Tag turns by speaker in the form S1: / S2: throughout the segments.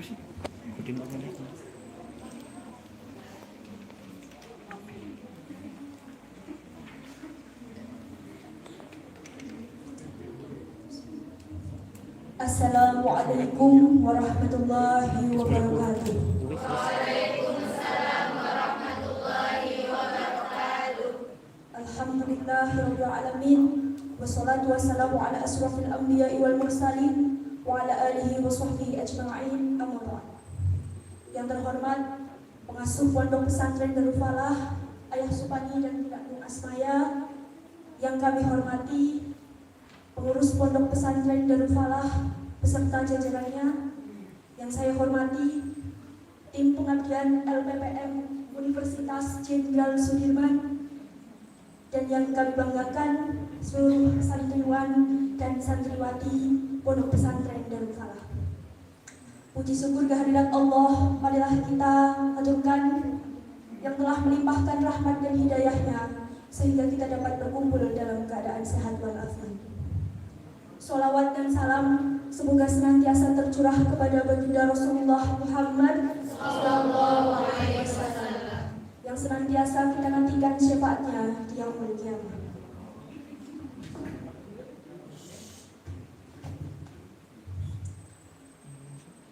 S1: sih? Kutimbang ini.
S2: Assalamualaikum warahmatullahi wabarakatuh.
S3: Waalaikumsalam warahmatullahi wabarakatuh.
S2: Alhamdulillahirabbil alamin. Wassalatu wassalamu ala asrofil anbiya'i wal mursalin wa ala alihi wa sahbihi ajma'in. Amma ba'd. Yang terhormat pengasuh Pondok Pesantren Darul Falah, Ayah Supani dan Bunda Nur Asmaya, yang kami hormati pengurus Pondok Pesantren Darul Falah beserta jajarannya, yang saya hormati tim pengabdian LPPM Universitas Jenderal Sudirman, dan yang kami banggakan seluruh santriwan dan santriwati Pondok Pesantren Darul Falah. Puji syukur kehadirat Allah, marilah kita haturkan yang telah melimpahkan rahmat dan hidayahnya sehingga kita dapat berkumpul dalam keadaan sehat walafiat. Sholawat dan salam semoga senantiasa tercurah kepada baginda Rasulullah Muhammad Sallallahu Alaihi Wasallam yang senantiasa kita nantikan syafaatnya di yaumul qiyamah.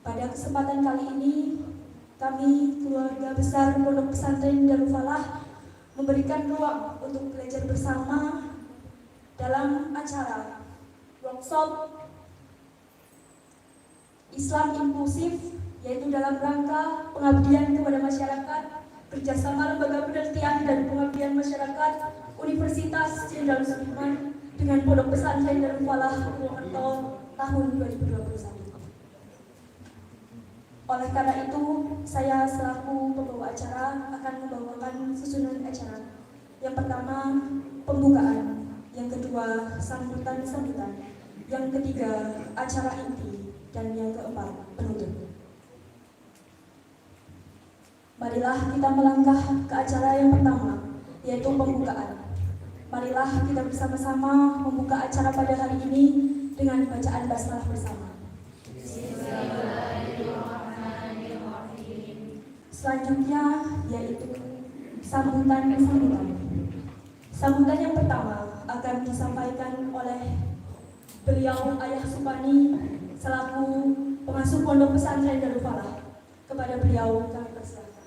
S2: Pada kesempatan kali ini, kami keluarga besar Pondok Pesantren Darul Falah memberikan ruang untuk belajar bersama dalam acara workshop Islam inklusif, yaitu dalam rangka pengabdian kepada masyarakat kerjasama Lembaga Penelitian dan Pengabdian Masyarakat Universitas Jenderal Sudirman dengan Pondok Pesantren Darul Falah Purwokerto tahun 2021. Oleh karena itu, saya selaku pembawa acara akan membawakan susunan acara. Yang pertama, pembukaan. Yang kedua, sambutan-sambutan. Yang ketiga, acara inti. Dan yang keempat, penutup. Marilah kita melangkah ke acara yang pertama, yaitu pembukaan. Marilah kita bersama-sama membuka acara pada hari ini dengan bacaan basmalah bersama. Selanjutnya yaitu sambutan-sambutan. Sambutan yang pertama akan disampaikan oleh beliau Ayah Supani selaku pengasuh Pondok Pesantren Darul Falah. Kepada beliau kami persilakan.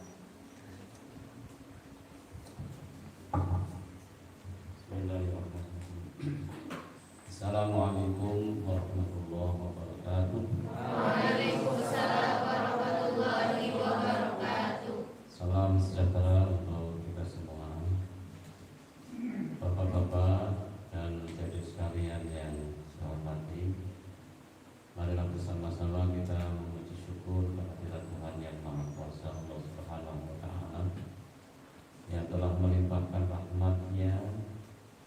S4: Assalamualaikum warahmatullahi wabarakatuh.
S3: Waalaikumsalam warahmatullahi wabarakatuh.
S4: Salam sejahtera untuk kita semua, bapak-bapak dan adik sekalian yang saya hormati. Marilah bersama-sama kita memuji syukur kehadirat Tuhan yang Maha Kuasa, Allah Subhanahu wa Ta'ala, yang telah melimpahkan rahmat-Nya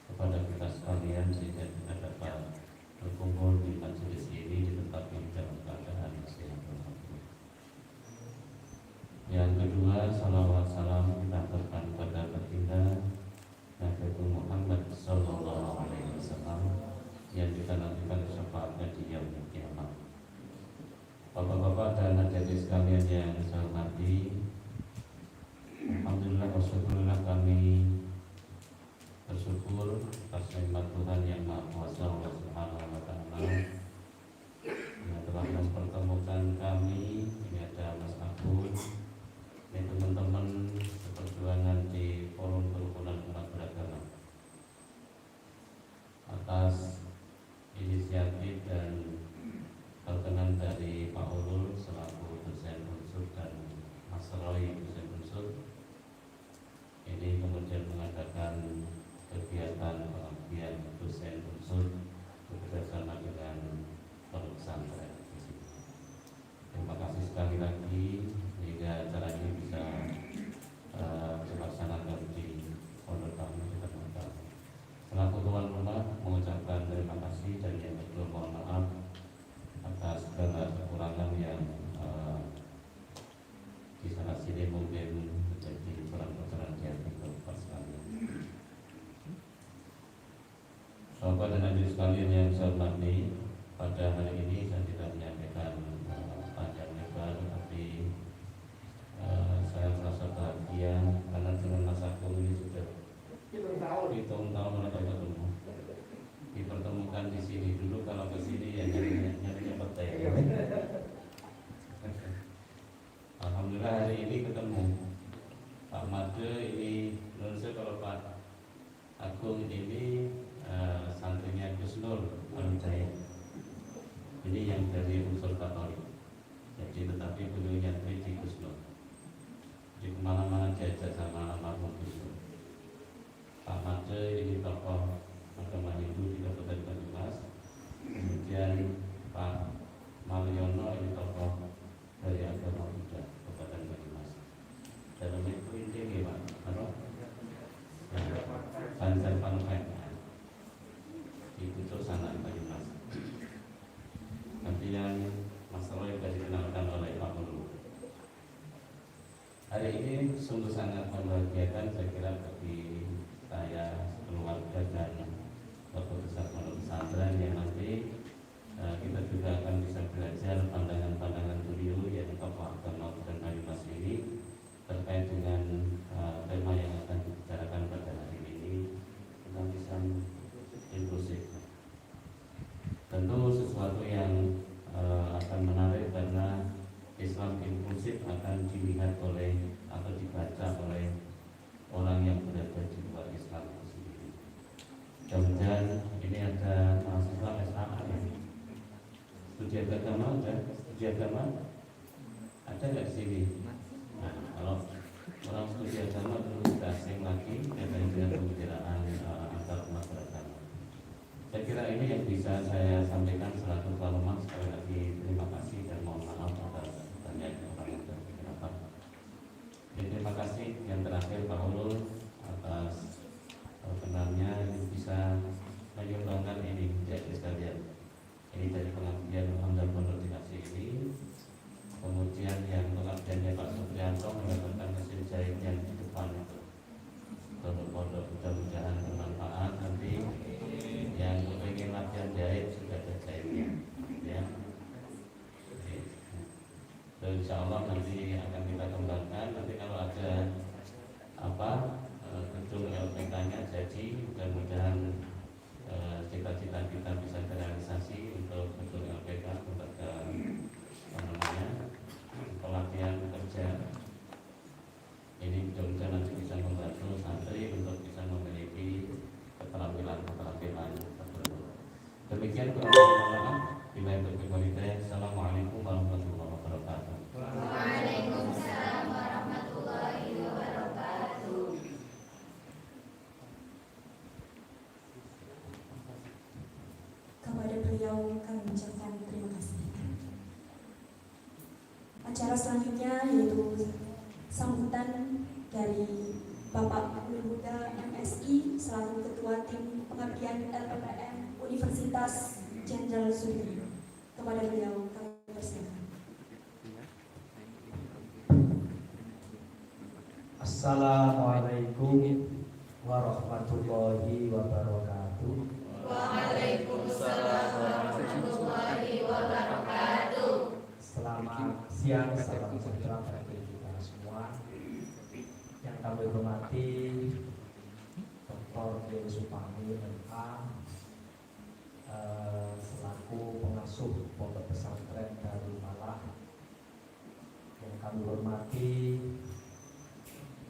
S4: kepada kita sekalian sehingga kita dapat berkumpul di majelis ini tetapi dalam keadaan sehat walafiat. Yang kedua, salawat salam kita aturkan kepada baginda Nabi Muhammad Sallallahu Alaihi Wasallam yang kita nantikan syafaatnya di yaumul qiyamah. Bapak-bapak dan adik-adik sekalian yang saya hormati, alhamdulillah wa syukurillah, kami bersyukur atas nikmat Tuhan yang Maha Kuasa, Allah Subhanahu wa Ta'ala, yang telah mempertemukan kami. Ini ada Mas Abud, ini teman-teman seperjuangan di Forum Kerukunan Umat Beragama, atas inisiatif dan perkenan dari Pak Ulul selaku dosen unsur dan Mas Roy dosen unsur. Ini kemudian mengadakan kegiatan pengabdian dosen unsur bekerjasama dengan Pondok Pesantren di sini. Terima kasih sekali lagi sehingga acara ini bisa dilaksanakan di Pondok kami di tempat. Selaku tuan rumah mengucapkan terima kasih dan yang kedua mohon maaf atas segala kekurangan yang di sana sini mungkin menjadi perang-perang di hati bapak sekalian. Bapak dan adik sekalian yang saya hormati, pada hari ini saya tidak menyampaikan panjang lebar ini ketemu Pak Made ini, menurut saya kalau Pak Agung ini santrinya Gus Nur Al-Jaya. Ini yang dari unsur Katolik. Jadi tetapi beliau nyantri di Gus Nur. Di kemana-mana diajak sama almarhum Gus Nur. Pak Made ini tokoh agama Hindu di Kabupaten Banyumas. Kemudian Pak Mariono ini tokoh dari agama Buddha Kabupaten Banyumas. Dalam itu ini Pak, Banjar Pangpek di Pucuk sana Banyumas. Kemudian Mas Roy sudah dikenalkan oleh Pak Mulu. Hari ini sungguh sangat membahagiakan saya kira bagi saya, keluarga dan Besar Pondok Pesantren yang nanti kita juga akan bisa belajar pandangan-pandangan beliau yang tokoh agama dan Banyumas ini terkait dengan tema yang akan dibicarakan pada hari ini tentang Islam inklusif. Tentu sesuatu yang akan menarik karena Islam inklusif akan dilihat oleh atau dibaca oleh orang yang berada di luar Islam itu sendiri. Kemudian ini ada mahasiswa SMA ya. Studi agama ada? Studi agama ada nggak di sini? Nah, kalau orang studi agama perlu kita asing lagi kaitannya dengan pembicaraan antar umat beragama. Saya kira ini yang bisa saya sampaikan selaku kalimat. Sekali lagi terima kasih dan mohon maaf atas pertanyaan orang yang berpendapat. Terima kasih yang terakhir Pak Ulul atas perkenannya yang bisa menyumbangkan ini jadi sekalian. Ini dari pengabdian Alhamdulillah Pondok Dinasti ini. Kemudian yang pengabdiannya Pak Suprianto mendapatkan mesin jahit yang di depan itu. Pondok-pondok mudah-mudahan bermanfaat. Nanti yang ingin latihan jahit sudah ada jahitnya, ya. Dan insya Allah nanti akan kita kembangkan. Nanti kalau ada gedung LPK-nya jadi, mudah-mudahan cita-cita kita bisa terrealisasi untuk gedung LPK lembaga pelatihan kerja. Ini mudah-mudahan nanti bisa membantu santri untuk bisa memiliki keterampilan tertentu. Demikian kurang lebih maaf. Bila itu berkaitan. Assalamualaikum warahmatullahi wabarakatuh.
S3: Waalaikumsalam warahmatullahi wabarakatuh.
S2: Kepada beliau kami ucapkan terima kasih. Acara selanjutnya yaitu sambutan dari Bapak Huda MSI selaku Ketua Tim Pengabdian LPPM Universitas Jenderal Sudirman. Kepada beliau kami persilakan.
S1: Assalamualaikum warahmatullahi wabarakatuh.
S3: Waalaikumsalam warahmatullahi wabarakatuh.
S1: Selamat siang, salam sejahtera bagi kita semua. Yang kami hormati Dr. Dewi Supami MA selaku pengasuh Pondok Pesantren Darul Malah. Yang kami hormati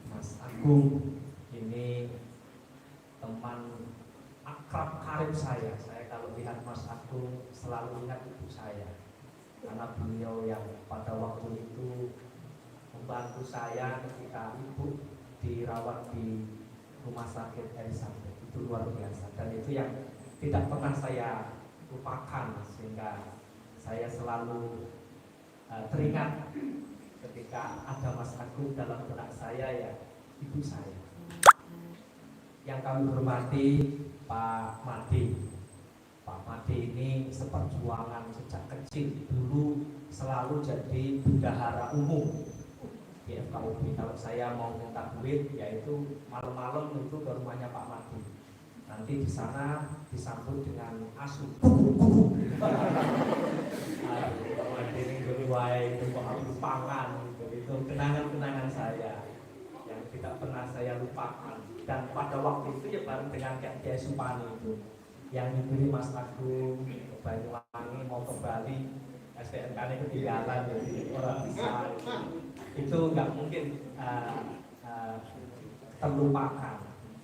S1: Mas Agung, ini teman akrab karib saya. Saya kalau lihat Mas Agung selalu ingat ibu saya, karena beliau yang pada waktu itu membantu saya ketika ibu dirawat di rumah sakit Elizabeth. Itu luar biasa, dan itu yang tidak pernah saya lupakan, sehingga saya selalu teringat ketika ada Mas Agung dalam benak saya, ya ibu saya. Yang kami hormati Pak Made. Pak Made ini seperjuangan sejak kecil, dulu selalu jadi bendahara umum di FKUB. Kalau saya mau minta duit, yaitu malam-malam itu ke rumahnya Pak Made. Nanti di sana disambut dengan asu. Pak Made ini berwai, itu pangan, itu kenangan-kenangan saya yang tidak pernah saya lupakan. Dan pada waktu itu ya bareng dengan Kak Kiai Supani itu yang dipilih Mas Agung ke Banyuwangi mau ke Bali, STNK-nya ketinggalan, jadi orang bisa itu nggak mungkin terlupakan.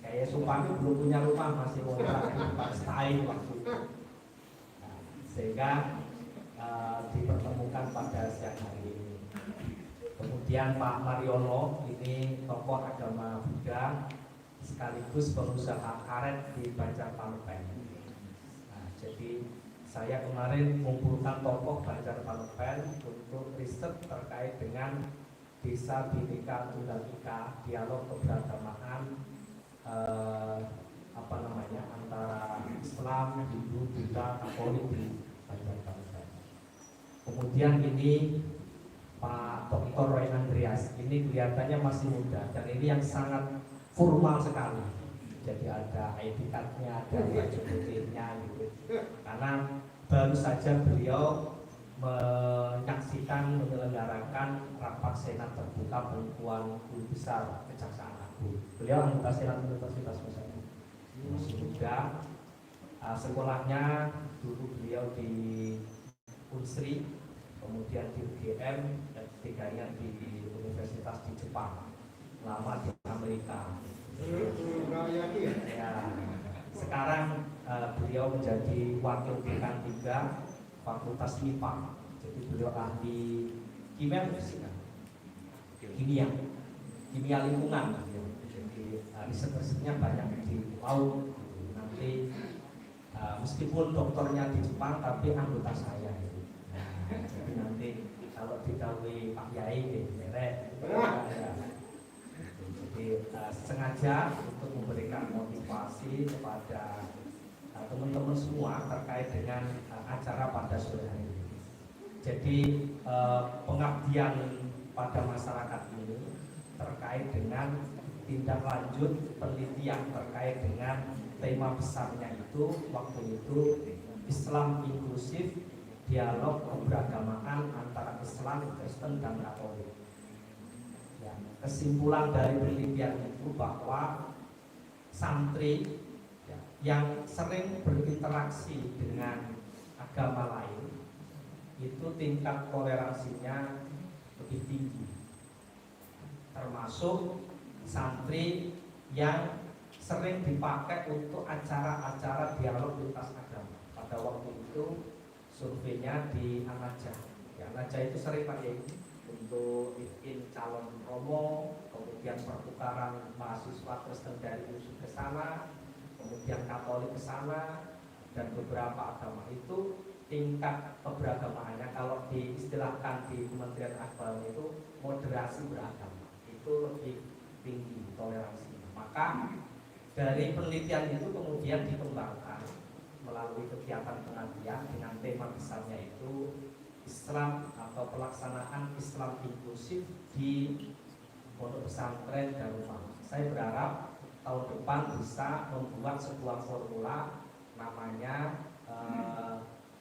S1: Kayak Supami belum punya rumah, masih ngontrak di tempat stay waktu itu. Nah, sehingga dipertemukan pada siang hari ini. Kemudian Pak Mariono ini tokoh agama Buddha sekaligus pengusaha karet di Banjarpanopen. Nah, jadi saya kemarin mengumpulkan tokoh Banjarpanopen untuk riset terkait dengan Desa Bhinneka Tunggal Ika, dialog keberagamaan antara Islam, Hindu, Buddha, Katolik di Banjarpanopen. Kemudian ini Pak Dr. Roy Andreas, ini kelihatannya masih muda dan ini yang sangat formal sekali. Jadi ada ID card-nya, ada baju putihnya gitu. Karena baru saja beliau menyelenggarakan rapat senat terbuka perempuan Guru Besar Kejaksaan Agung. Beliau anggota senat Universitas Muslim. Masih muda. Sekolahnya dulu beliau di Unsri, kemudian di UGM, dan ketiganya di Universitas di Jepang, lama di Amerika. Ya, sekarang beliau menjadi wakil dekan 3 Fakultas MIPA. Jadi beliau ahli kimia fisika, kimia lingkungan. Jadi riset-risetnya banyak di laut. Nanti meskipun doktornya di Jepang, tapi anggota saya. Jadi nanti kalau dikawin Pak Yai merek jadi sengaja untuk memberikan motivasi kepada teman-teman semua terkait dengan acara pada sore hari ini. Jadi pengabdian pada masyarakat ini terkait dengan tindak lanjut penelitian terkait dengan tema besarnya itu waktu itu Islam inklusif, dialog keberagamaan antara Islam, Kristen, dan Katolik. Ya, kesimpulan dari penelitian itu bahwa santri ya, yang sering berinteraksi dengan agama lain itu tingkat toleransinya lebih tinggi, termasuk santri yang sering dipakai untuk acara-acara dialog lintas agama. Pada waktu itu surveinya di Anaja. Ya, Anaja itu sering pakai untuk bikin calon promo, kemudian pertukaran mahasiswa Kristen dari USU ke sana, kemudian Katolik ke sana, dan beberapa agama itu tingkat keberagamaannya kalau diistilahkan di Kementerian Agama itu moderasi beragama itu lebih tinggi toleransinya. Maka dari penelitian itu kemudian dikembangkan melalui kegiatan pengabdian dengan tema besarnya itu Islam atau pelaksanaan Islam inklusif di Pondok Pesantren Darul Falaah. Saya berharap tahun depan bisa membuat sebuah formula namanya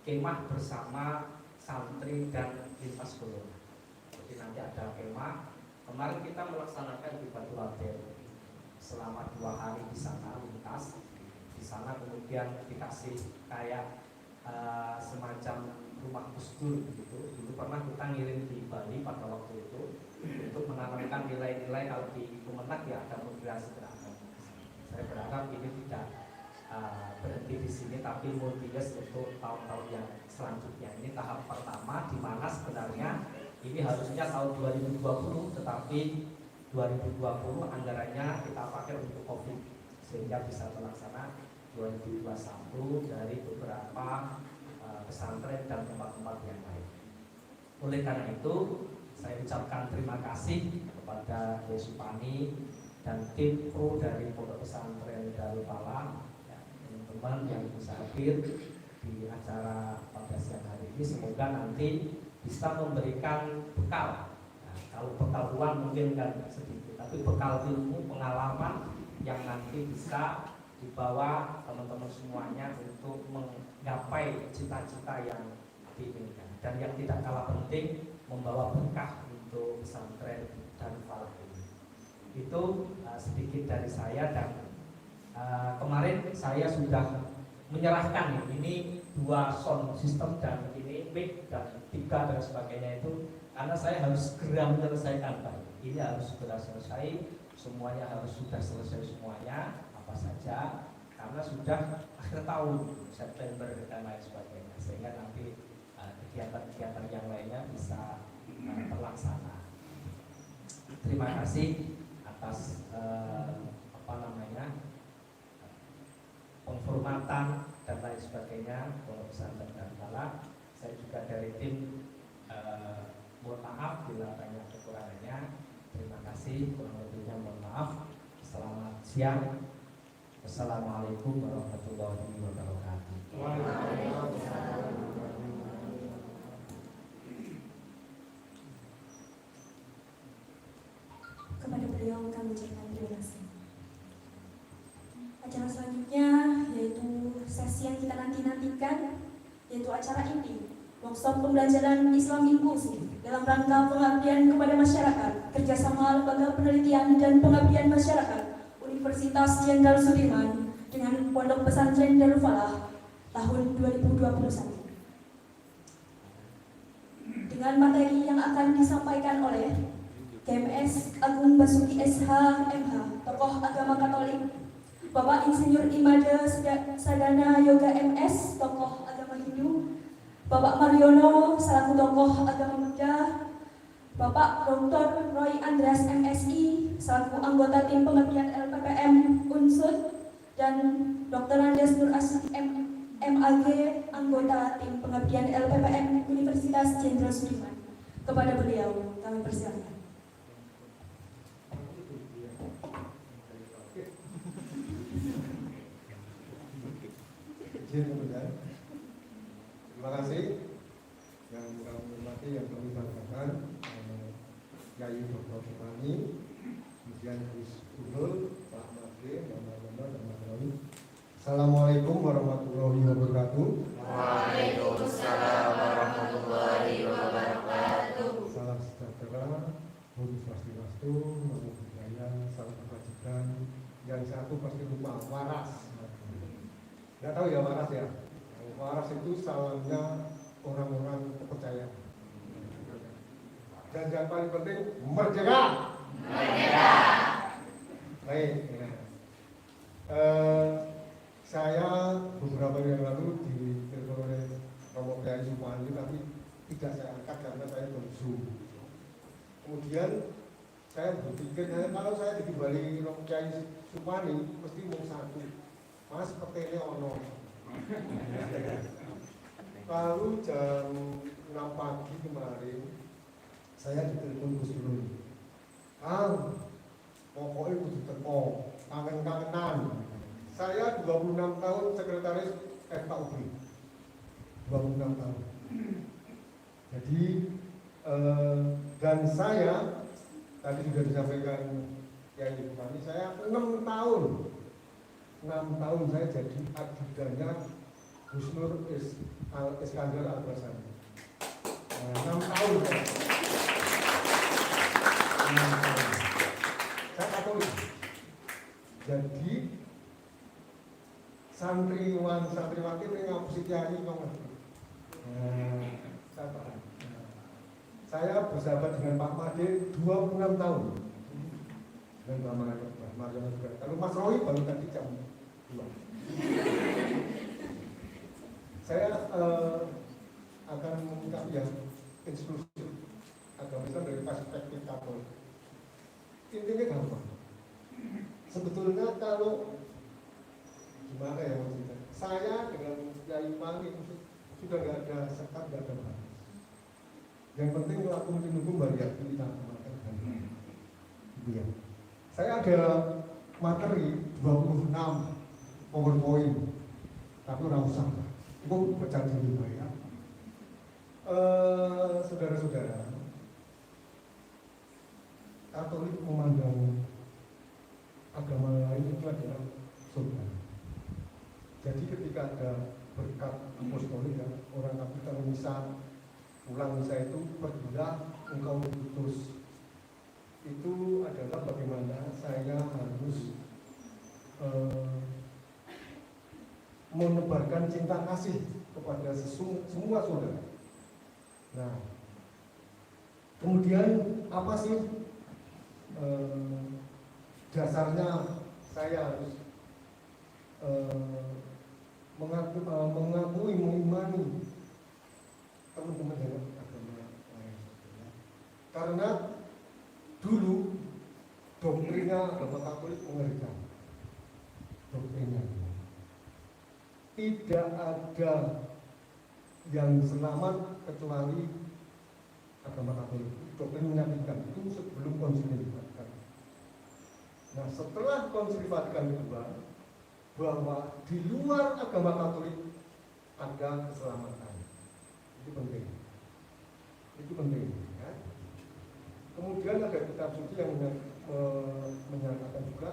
S1: kemah bersama santri dan lintas golongan. Jadi nanti ada kemah. Kemarin kita melaksanakan di Batu Label selama 2 hari di sana lintas. Di sana kemudian dikasih kayak semacam rumah kustur gitu. Dulu pernah kita ngirim di Bali pada waktu itu untuk menanamkan nilai-nilai kalau di Kemenak ya ada moderasi beragama. Saya berharap ini tidak berhenti di sini tapi multi-years untuk tahun-tahun yang selanjutnya. Ini tahap pertama di mana sebenarnya ini harusnya tahun 2020 tetapi 2020 anggarannya kita pakai untuk COVID sehingga bisa terlaksana 2021 dari beberapa pesantren dan tempat-tempat yang lain. Oleh karena itu saya ucapkan terima kasih kepada Supani dan tim kru dari Pondok Pesantren Darul Falaah, ya, teman-teman yang bisa hadir di acara pada siang hari ini. Semoga nanti bisa memberikan bekal. Nah, kalau bekal uang mungkin kan sedikit, tapi bekal ilmu, pengalaman yang nanti bisa dibawa teman-teman semuanya untuk menggapai cita-cita yang diinginkan. Dan yang tidak kalah penting, membawa berkah untuk pesantren Darul Falaah ini. Itu sedikit dari saya dan kemarin saya sudah menyerahkan ini 2 sound system dan ini mic dan 3 dan sebagainya itu karena saya harus segera menyelesaikan Pak. Ini harus segera selesai, semuanya harus sudah selesai semuanya, apa saja, karena sudah akhir tahun September dan lain sebagainya, sehingga nanti kegiatan-kegiatan yang lainnya bisa terlaksana. Terima kasih atas penghormatan dan lain sebagainya Pondok Pesantren Darussalam. Saya juga dari tim mohon maaf bila banyak kekurangannya. Terima kasih, kurang lebihnya mohon maaf. Selamat siang. Assalamualaikum warahmatullahi wabarakatuh.
S2: Kepada beliau kami ucapkan terima kasih. Acara selanjutnya yaitu sesi yang kita nantikan, yaitu acara inti workshop pembelajaran Islam inklusif dalam rangka pengabdian kepada masyarakat, kerjasama lembaga penelitian dan pengabdian masyarakat Universitas Jenderal Sudirman dengan Pondok Pesantren Darul Falah tahun 2021. Dengan materi yang akan disampaikan oleh KMS Agung Basuki SH MH, tokoh agama Katolik, Bapak Insinyur Imade Sadana Yoga MS, tokoh agama Hindu, Bapak Mariono selaku tokoh agama Buddha, Bapak Dr. Roy Andreas MSI selaku anggota tim pengabdian LPPM Unsud, dan Dr. Andes Nur Asyik MAG anggota tim pengabdian LPPM Universitas Jenderal Sudirman. Kepada beliau kami persilakan.
S5: Terima kasih yang kami hormati, yang kami banggakan, Yai Dr. Sumani, kemudian Gus Gubernur, Pak Made, Mama dan Mas Rawi. Assalamualaikum warahmatullahi wabarakatuh.
S3: Waalaikumsalam warahmatullahi wabarakatuh.
S5: Salam sejahtera, Om Swastiastu, Namo Buddhaya, salam kebajikan. Yang satu pasti lupa, waras. Nggak tahu ya waras ya. Waras itu salamnya orang-orang kepercayaan. Dan yang paling penting merdeka.
S3: Merdeka.
S5: Baik. Saya beberapa hari yang lalu ditelepon oleh Romo Kiai Sumani, tapi tidak saya angkat karena saya berzoom. Kemudian saya berpikir, kalau saya dikembali Romo Kiai Sumani, mesti mau satu. Mas petene ono. Lalu jam 6 pagi kemarin saya ditelepon Gus Gubernur. Kang, pokoknya kudu teko, kangen-kangenan. Saya 26 tahun sekretaris FKUB. 26 tahun. Jadi dan saya tadi juga disampaikan Yai Bupati, saya 6 tahun saya jadi ajudannya Gus Nur Iskandar Al-Basani. 6 tahun saya. 6 tahun. Saya Katolik. Jadi santriwati ini ngapusi kiai kok. Saya paham. Saya bersahabat dengan Pak Made 26 tahun. Dan Pak Mariono juga. Kalau Mas Roy baru tadi jam 2. Saya akan mengungkap yang eksklusif agama Islam dari perspektif Katolik. Intinya gampang. Sebetulnya kalau gimana ya maksudnya? Saya dengan Yai Mani sudah nggak ada sekat, nggak ada batas. Yang penting melakukan hukum bariat kita makan. Gitu ya. Saya ada materi 26 PowerPoint, tapi ora usah. Itu baca dulu ya. Saudara-saudara, Katolik memandang agama lain itu adalah surga. Jadi ketika ada berkat apostolik ya, orang Katolik kalau misal pulang misa itu pergilah engkau diutus. Itu adalah bagaimana saya harus menebarkan cinta kasih kepada semua saudara. Nah, Kemudian apa sih dasarnya saya harus mengakui, mengimani teman-teman yang agama lain? Karena dulu doktrinnya agama Katolik mengerikan. Doktrinnya tidak ada yang selamat kecuali agama Katolik. Doktrin menyakitkan itu sebelum Konsili Vatikan. Nah, setelah Konsili Vatikan kedua, bahwa di luar agama Katolik ada keselamatan. Itu penting. Itu penting. Ya. Kemudian ada kitab suci yang menyatakan juga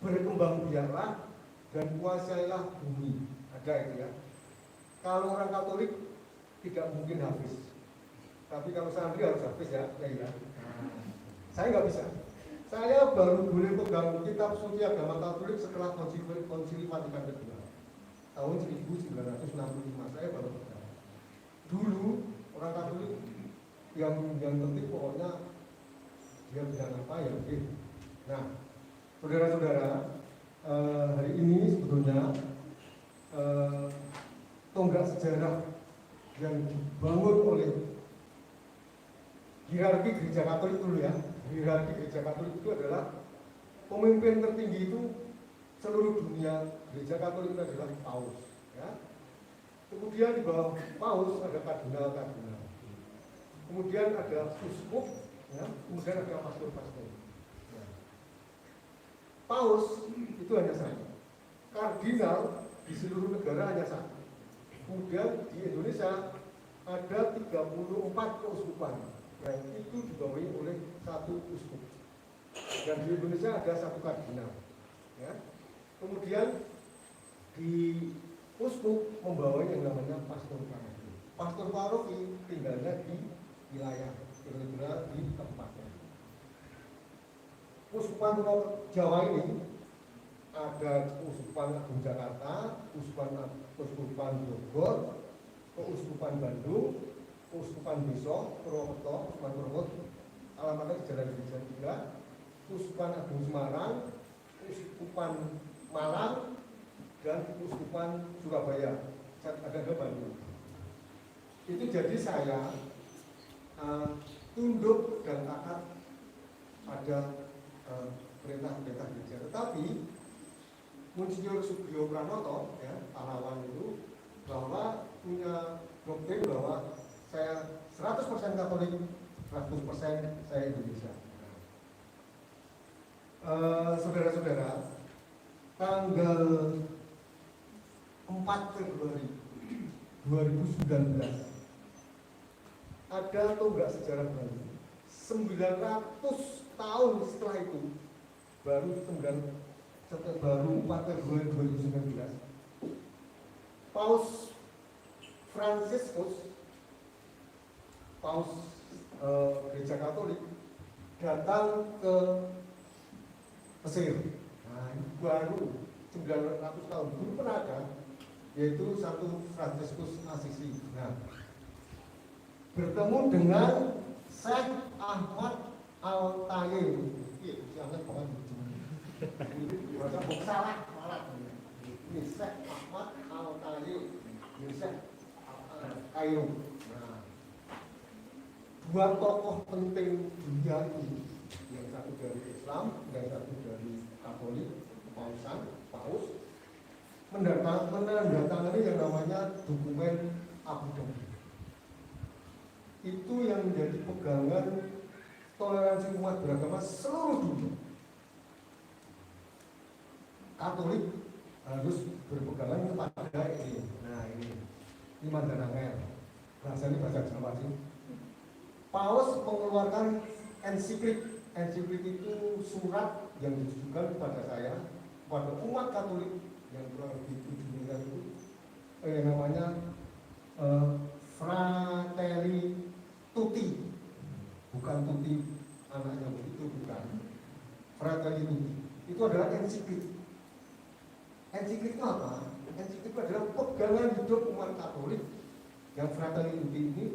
S5: berkembang biaklah dan kuasailah bumi. Ada itu ya. Kalau orang Katolik tidak mungkin habis, tapi kalau santri harus habis ya. Saya nggak bisa. Saya baru boleh pegang kitab suci agama Katolik setelah Konsili Vatikan kedua tahun 1965. Saya baru pegang. Dulu orang Katolik yang penting pokoknya dia bilang apa ya. Nah, saudara-saudara, hari ini sebetulnya tonggak sejarah yang dibangun oleh hierarki gereja Katolik dulu ya. Hierarki gereja Katolik itu adalah pemimpin tertinggi itu seluruh dunia gereja Katolik itu adalah Paus ya. Kemudian di bawah Paus ada kardinal-kardinal. Kemudian ada uskup ya, kemudian ada pastor-pastor. Ya. Paus itu hanya satu. Kardinal di seluruh negara hanya satu. Kemudian di Indonesia ada 34 keuskupan yang itu dibawahi oleh satu uskup. Dan di Indonesia ada satu kardinal. Ya. Kemudian di uskup membawahi yang namanya pastor paroki. Pastor paroki tinggalnya di wilayah kira-kira di tempatnya. Uskupan Jawa ini ada Uskupan Agung Jakarta, Uskupan Bogor, Uskupan Bandung, Uskupan Besok, Purwokerto, Uskupan Purwokerto, alamatnya di Jalan Gereja 3, Uskupan Agung Semarang, Uskupan Malang, dan Uskupan Surabaya. Ada Bandung. Itu jadi saya tunduk dan taat pada perintah-perintah gereja. Tetapi Monsinyur Sugio Pranoto, ya, pahlawan itu, bahwa punya doktrin bahwa saya 100% Katolik, 100% saya Indonesia. Saudara-saudara, tanggal 4 Februari 2019 ada tonggak sejarah baru. 900 tahun setelah itu, baru 4 Februari 2019, Paus Fransiskus, Paus Gereja Katolik, datang ke Mesir. Nah, ini baru 900 tahun, dulu pernah ada, yaitu satu Fransiskus Asisi. Nah, bertemu dengan Syekh Ahmad Al-Tayyib. Jangan banget baca buku salah. Ini Syekh Ahmad Al-Tayyib, ini Syekh Kairo. Nah, dua tokoh penting dunia ini, yang satu dari Islam, yang satu dari Katolik, Paus, menandatangani yang namanya dokumen Abu Dhabi. Itu yang menjadi pegangan toleransi umat beragama seluruh dunia. Katolik harus berpegangan kepada ini. Nah, ini Mandanangel. Bahasa ini bahasa Jawa sih. Paus mengeluarkan ensiklik. Ensiklik itu surat yang ditujukan kepada saya, kepada umat Katolik yang kurang lebih 7 miliar itu, yang namanya Fratelli Tutti, bukan Tutti anaknya begitu, bukan. Fratelli Tutti itu adalah ensiklik. Ensiklik itu apa? Ensiklik adalah pegangan hidup umat Katolik yang Fratelli Tutti ini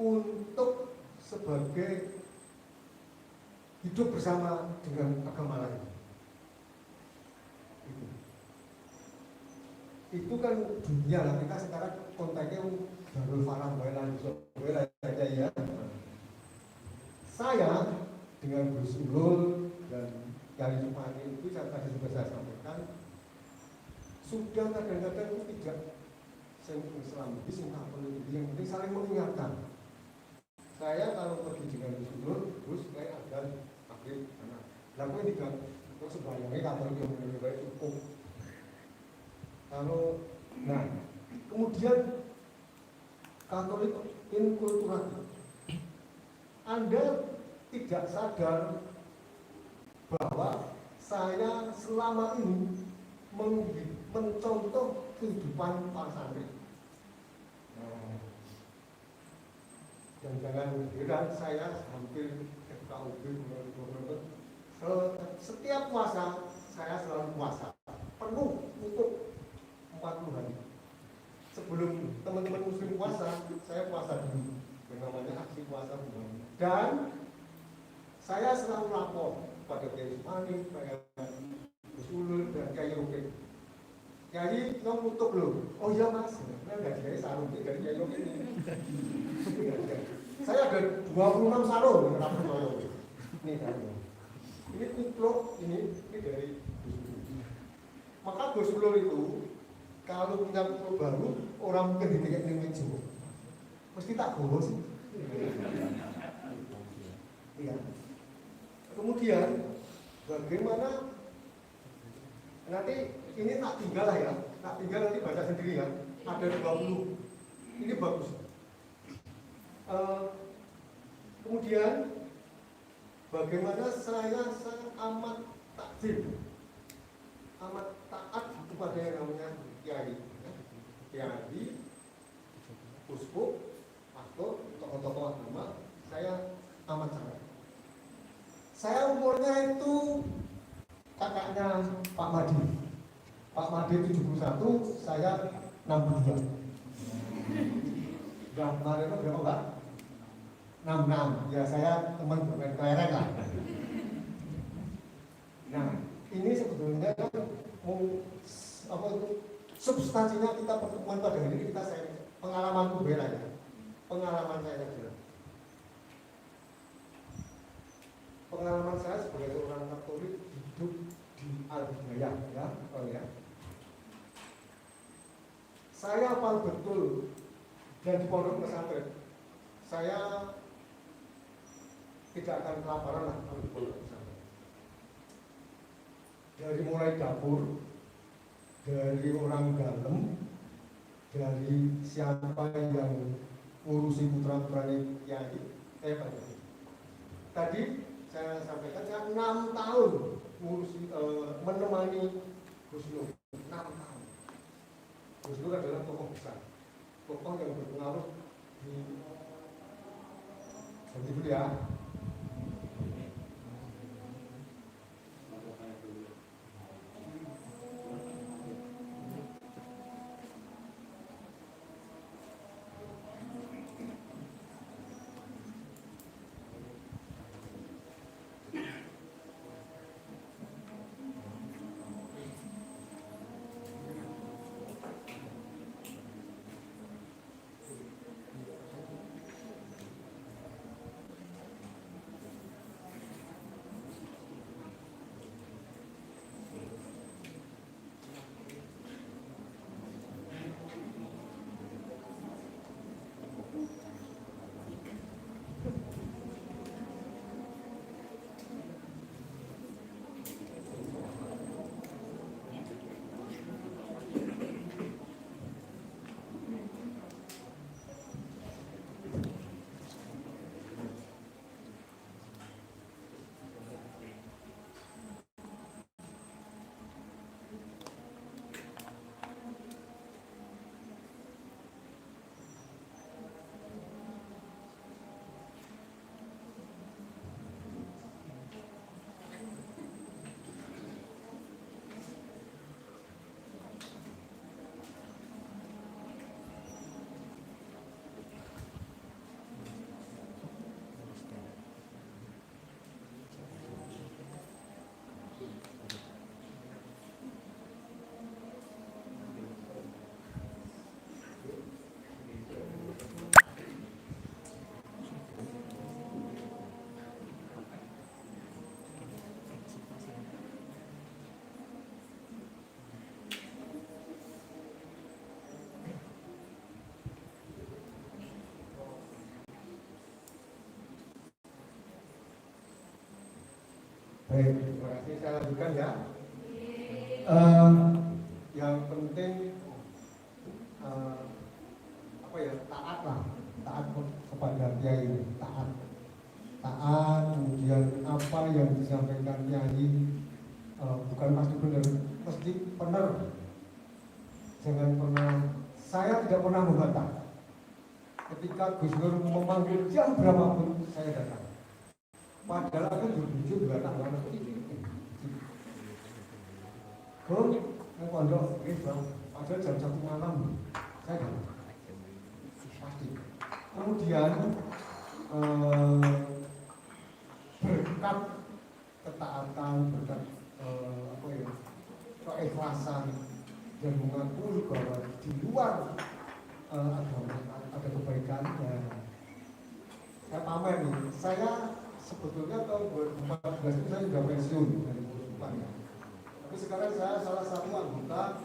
S5: untuk sebagai hidup bersama dengan agama lain. Itu kan dunia lah, kita sekarang konteksnya Darul Farah aja ya. Saya dengan Gus Ulul dan Yai Supani itu yang tadi sudah saya sampaikan, sudah kadang-kadang itu tidak Islam sing politik, yang penting saling mengingatkan. Saya kalau pergi dengan Gus Ulul, Gus kayak ada akhir anak lakukan tiga terus sebanyak kantor yang lebih baik cukup. Kalau nah kemudian Katolik inkulturatif, Anda tidak sadar bahwa saya selama ini mencontoh kehidupan para santri. Dan jangan heran saya hampir FKUB setiap puasa saya selalu puasa penuh untuk 40 hari. Sebelum teman-teman muslim puasa, saya puasa dulu. Yang namanya aksi puasa bulan. Dan saya selalu lapor pada Kiai Supani, pada Gus Ulul dan Kiai Roke. Kiai kamu nutup loh. Oh iya mas, saya nggak jadi sarung dari Kiai Roke ini. Saya ada 26 sarung dengan rapor saya. Ini kan. Ini kuplok ini dari Gus Ulul. Maka Gus Ulul itu kalau punya kuplok baru, orang mungkin ditinggal di meja. Mesti tak bawa sih. Iya. Kemudian bagaimana nanti ini tak tinggal lah ya, tak tinggal nanti baca sendiri ya. Ada 20. Ini bagus. Kemudian bagaimana saya amat takjil, amat taat kepada yang namanya kiai, kiai, uskup, pastor, tokoh-tokoh agama, saya amat sangat. Saya umurnya itu kakaknya Pak Madi. Pak Madi 71, saya 62. Udah kemarin itu berapa Pak? 66. Ya saya teman bermain kelereng lah. Nah, ini sebetulnya kan substansinya kita pertemuan pada hari ini kita pengalamanku bela ya. Pengalaman saya saja. Pengalaman saya sebagai seorang Katolik hidup di Al-Hidayah ya, ya. Saya hafal betul dan di pondok pesantren. Saya tidak akan kelaparan lah kalau di pondok pesantren. Dari mulai dapur, dari orang dalam, dari siapa yang ngurusi putra-putranya kiai, banyak. Tadi saya sampaikan saya 6 tahun ngurusi menemani Gus Nur. 6 tahun. Gus Nur adalah tokoh besar, tokoh yang berpengaruh di dulu ya. Baik, terima kasih. Saya lanjutkan ya. Yang penting taat lah, taat kepada kiai, taat, kemudian apa yang disampaikan kiai bukan pasti benar, mesti benar. Jangan pernah, saya tidak pernah membantah. Ketika Gus Nur memanggil jam berapapun saya datang. Padahal aku berwujud juga anak-anak ini. Gus, yang pondok, bang. Padahal jam 1 malam saya datang. Pasti. Kemudian berkat ketaatan, berkat keikhlasan dan mengakui bahwa di luar agama ada kebaikan. Saya pamer nih, saya sebetulnya tahun 2014 itu saya sudah pensiun dari Kehidupan ya. Tapi sekarang saya salah satu anggota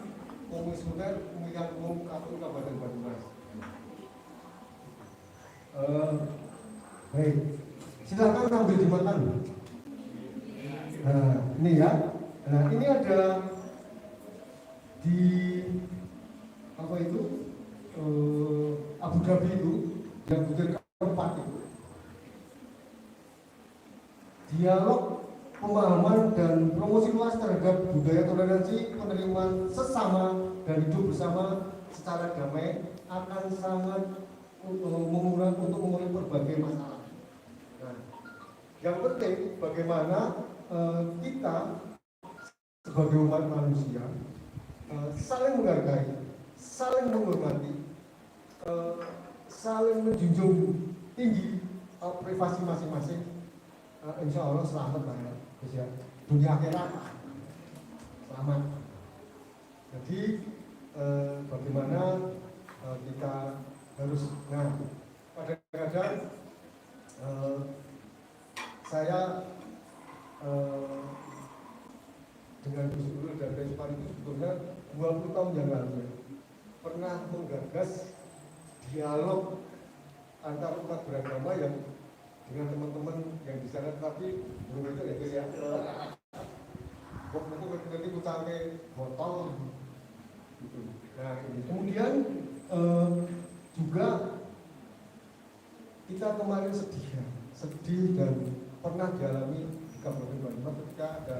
S5: Komisioner Pemilihan Umum KPU Kabupaten Banyumas. Baik, silakan ambil dimakan. Nah, ini ya. Nah, ini ada di apa itu Abu Dhabi itu yang butir keempat itu. Dialog pemahaman dan promosi luas terhadap budaya toleransi, penerimaan sesama dan hidup bersama secara damai akan sangat mengurangi berbagai masalah. Nah, yang penting bagaimana kita sebagai umat manusia saling menghargai, saling menghormati, saling menjunjung tinggi privasi masing-masing. Insya Allah selamat lah ya, dunia akhirat selamat. Jadi bagaimana kita harus, nah kadang-kadang saya dengan Gus Nur dan Respan itu sebetulnya 20 tahun yang lalu pernah menggagas dialog antar umat beragama yang dengan teman-teman yang di sana, tapi belum itu ya waktu itu nanti sampai botol gitu. Nah ini kemudian juga kita kemarin sedih dan pernah dialami di Kabupaten Banyumas ketika ada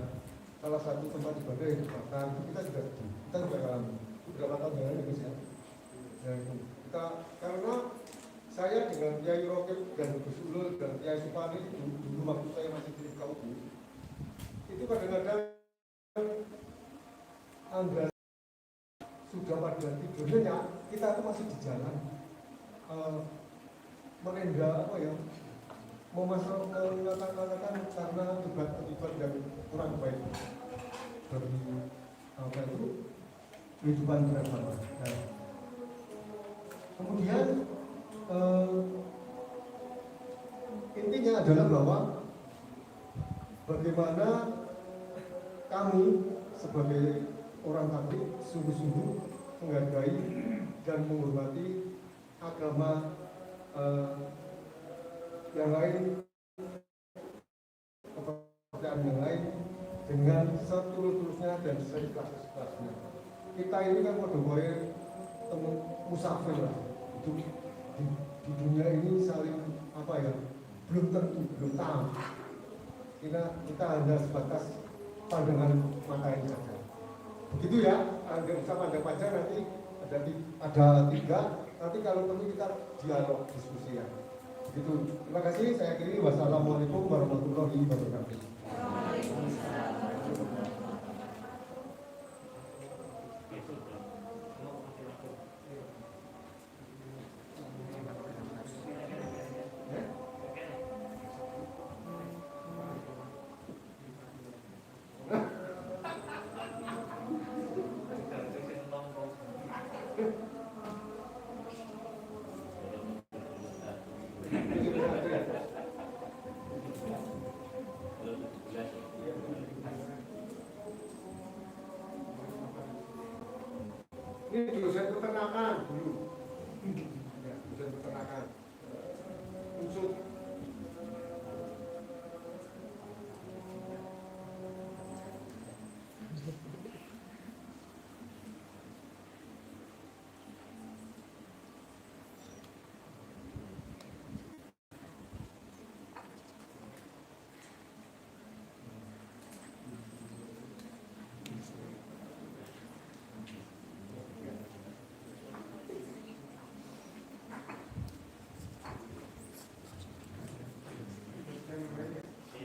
S5: salah satu tempat ibadah yang dibakar. Itu kita juga sedih, kita juga alami beberapa tahun yang lalu ya. Nah, kita karena saya dengan Kiai Rokib dan Gus Ulul dan Kiai Supani dulu waktu saya masih di KUB itu kadang-kadang Anda sudah pada tidurnya kita itu masih di jalan merenda apa ya mengatakan karena akibat yang kurang baik bagi apa itu kehidupan beragama. Nah, kemudian intinya adalah bahwa bagaimana kami sebagai orang Katolik sungguh-sungguh menghargai dan menghormati agama yang lain, kepercayaan yang lain dengan setulus-tulusnya dan seikhlas-ikhlasnya. Kita ini kan model teman musafir lah, hidup di dunia ini saling apa ya, belum tentu, belum tahu. Kita hanya sebatas pandangan mata ini saja. Begitu ya, nggak usah pandang panjang, nanti ada 3, nanti kalau perlu kita dialog, diskusi ya. Begitu. Terima kasih, saya akhiri. Wassalamualaikum warahmatullahi wabarakatuh. Ini dosen peternakan dulu, ya, dosen peternakan, unsur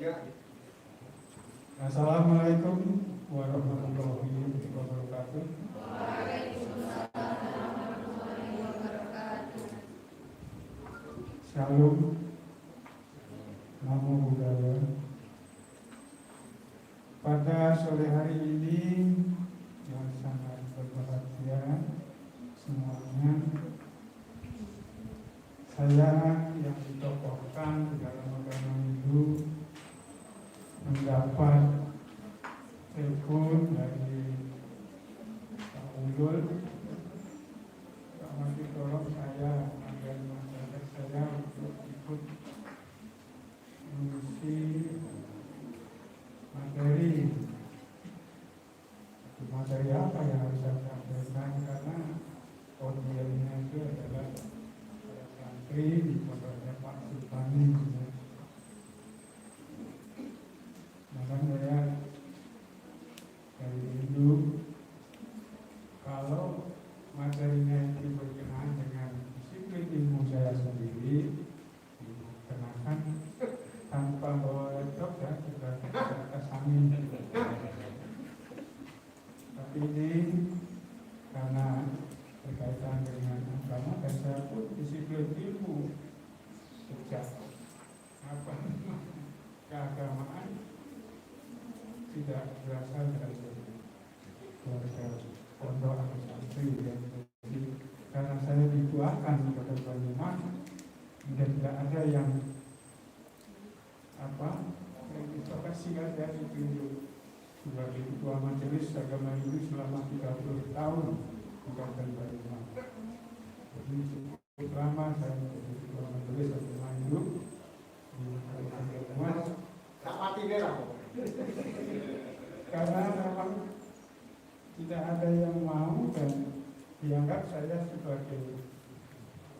S5: 3.
S6: Assalamualaikum warahmatullahi wabarakatuh. Shalom, namo buddhaya. Pada sore hari ini yang sangat berbahagia semuanya, saya yang ditokohkan di dalam agama Hindu mendapat telepon dari Pak Ulul. Pak Masih tolong saya agar masyarakat saya untuk ikut mengisi materi apa yang harus saya sampaikan, karena audiensnya itu adalah para santri di pondoknya Pak Sultani. Maka saya dari Hindu, kalau materinya itu berkenaan dengan disiplin ilmu saya sendiri, kenakan tanpa bawa laptop ya sudah kesamin. Tapi ini karena berkaitan dengan agama, dan saya pun disiplin ilmu sejak keagamaan tidak berasal dari keluarga pondok atau santri. Jadi karena saya dituakan di Kota Banyumas, dan tidak ada yang investasi ada ditunjuk sebagai ketua majelis agama Hindu selama 30 tahun di Kota Banyumas. Jadi cukup lama saya menjadi ketua majelis agama Hindu di Kota Banyumas.
S5: Tak mati merah.
S6: Karena memang tidak ada yang mau, dan dianggap saya sebagai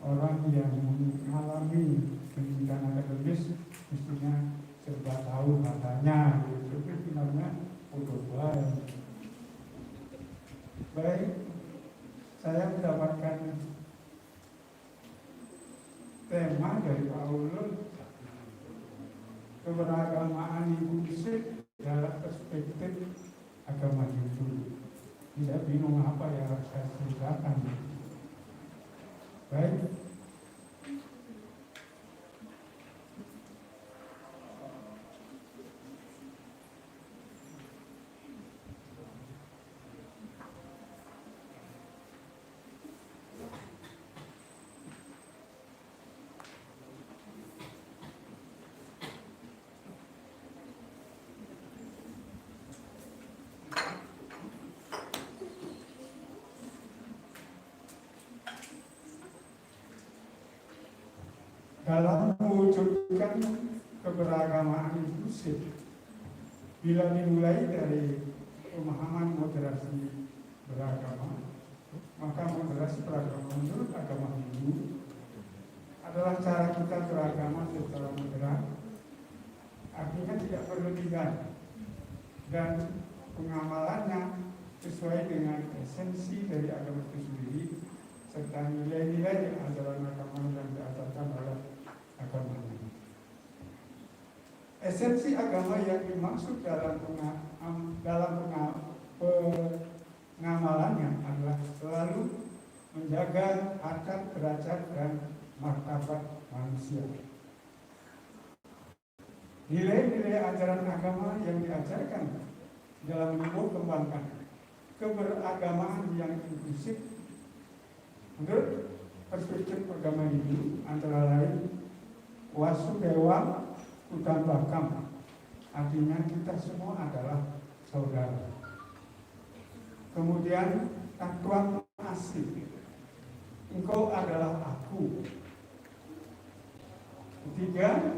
S6: orang yang mengalami pendidikan akademis mestinya serba tahu katanya, tapi finalnya udah baik. Saya mendapatkan tema dari Pak Ulul, keberagamaan Ibu Isik dalam perspektif agama Hindu. Saya bingung apa yang harus saya ceritakan. Baik. Dalam mewujudkan keberagamaan inklusif, bila dimulai dari pemahaman moderasi beragama, maka moderasi beragama menurut agama Hindu adalah cara kita beragama secara moderat, artinya tidak berlebihan, dan pengamalannya sesuai dengan esensi dari agama itu sendiri, serta nilai-nilai ajaran agama yang diajarkan oleh agama ini. Esensi agama yang dimaksud dalam pengamalannya adalah selalu menjaga harkat, derajat, dan martabat manusia. Nilai-nilai ajaran agama yang diajarkan dalam menumbuh kembangkan keberagamaan yang inklusif menurut perspektif agama Hindu antara lain Wasudewa Kutanbakam, artinya kita semua adalah saudara. Kemudian Tatuan Asih, engkau adalah aku. Ketiga,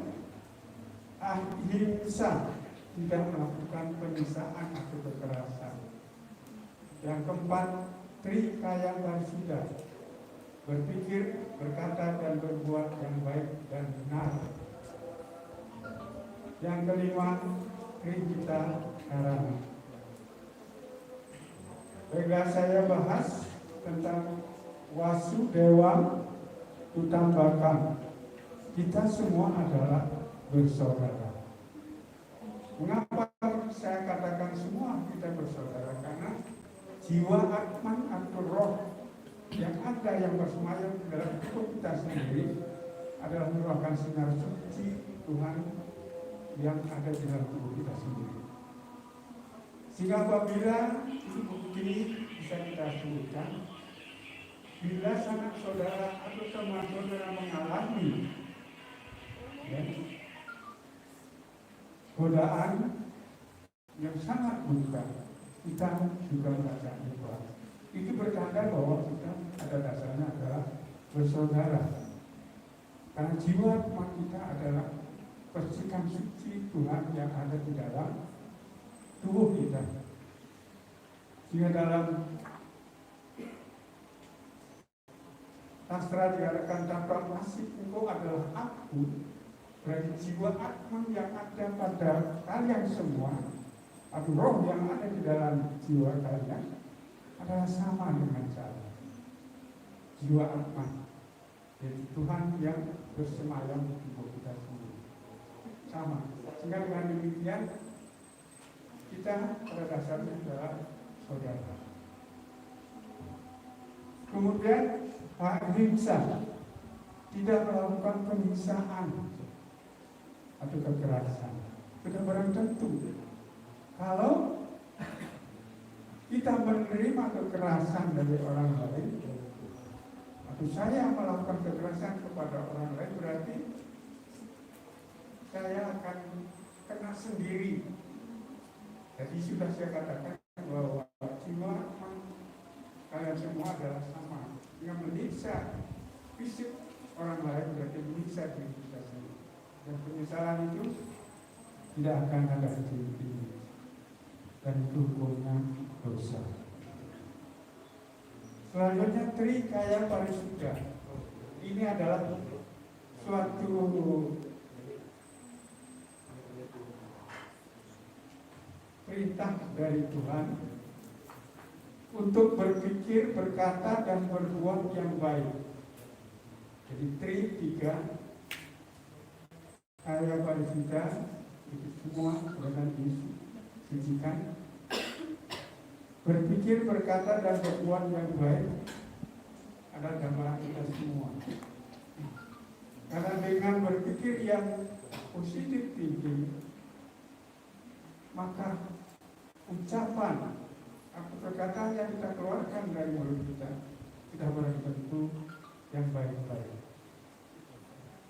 S6: Ahimsa, tidak melakukan penyiksaan atau kekerasan. Yang keempat, Trikaya Parisudha, berpikir, berkata, dan berbuat yang baik dan benar. Yang kelima, Trihita Karana. Baiklah, saya bahas tentang Wasudewa Kutanbakam. Kita semua adalah bersaudara. saya katakan semua kita bersaudara karena jiwa atman atau roh yang ada yang bersemayam di dalam tubuh kita sendiri adalah merupakan sinar suci Tuhan yang ada di dalam tubuh kita sendiri. Sehingga apabila ini bisa kita sebutkan, bila sanak saudara atau teman saudara mengalami godaan yang sangat brutal, kita juga merasa ikhlas. Itu bertanda bahwa kita ada dasarnya adalah bersaudara. Karena jiwa kita adalah percikan suci Tuhan yang ada di dalam tubuh kita. Sehingga dalam sastra dikatakan tanpa masih engkau adalah aku, berarti jiwa atman yang ada pada kalian semua, atau roh yang ada di dalam jiwa kalian adalah sama dengan saya. Jiwa atman, yaitu Tuhan yang bersemayam di tubuh kita sendiri, sama. Sehingga dengan demikian kita pada dasarnya adalah saudara. Kemudian ahimsa, tidak melakukan penyiksaan atau kekerasan. Sudah barang tentu kalau kita menerima kekerasan dari orang lain atau saya melakukan kekerasan kepada orang lain, berarti saya akan kena sendiri. Jadi sudah saya katakan bahwa jiwa kalian semua adalah sama. Yang menyiksa fisik orang lain berarti menyiksa diri kita sendiri. Dan penyesalan itu tidak akan ada ujung-ujungnya. Dan itu hukumnya dosa. Selanjutnya trikaya parisuddha. Ini adalah suatu perintah dari Tuhan untuk berpikir, berkata, dan berbuat yang baik. Jadi tiga kaya parisuddha itu semua dengan disucikan. Berpikir, berkata, dan berbuat yang baik adalah gambaran kita semua. Karena dengan berpikir yang positif tinggi, maka ucapan atau perkataan yang kita keluarkan dari mulut kita tidak boleh tentu yang baik-baik.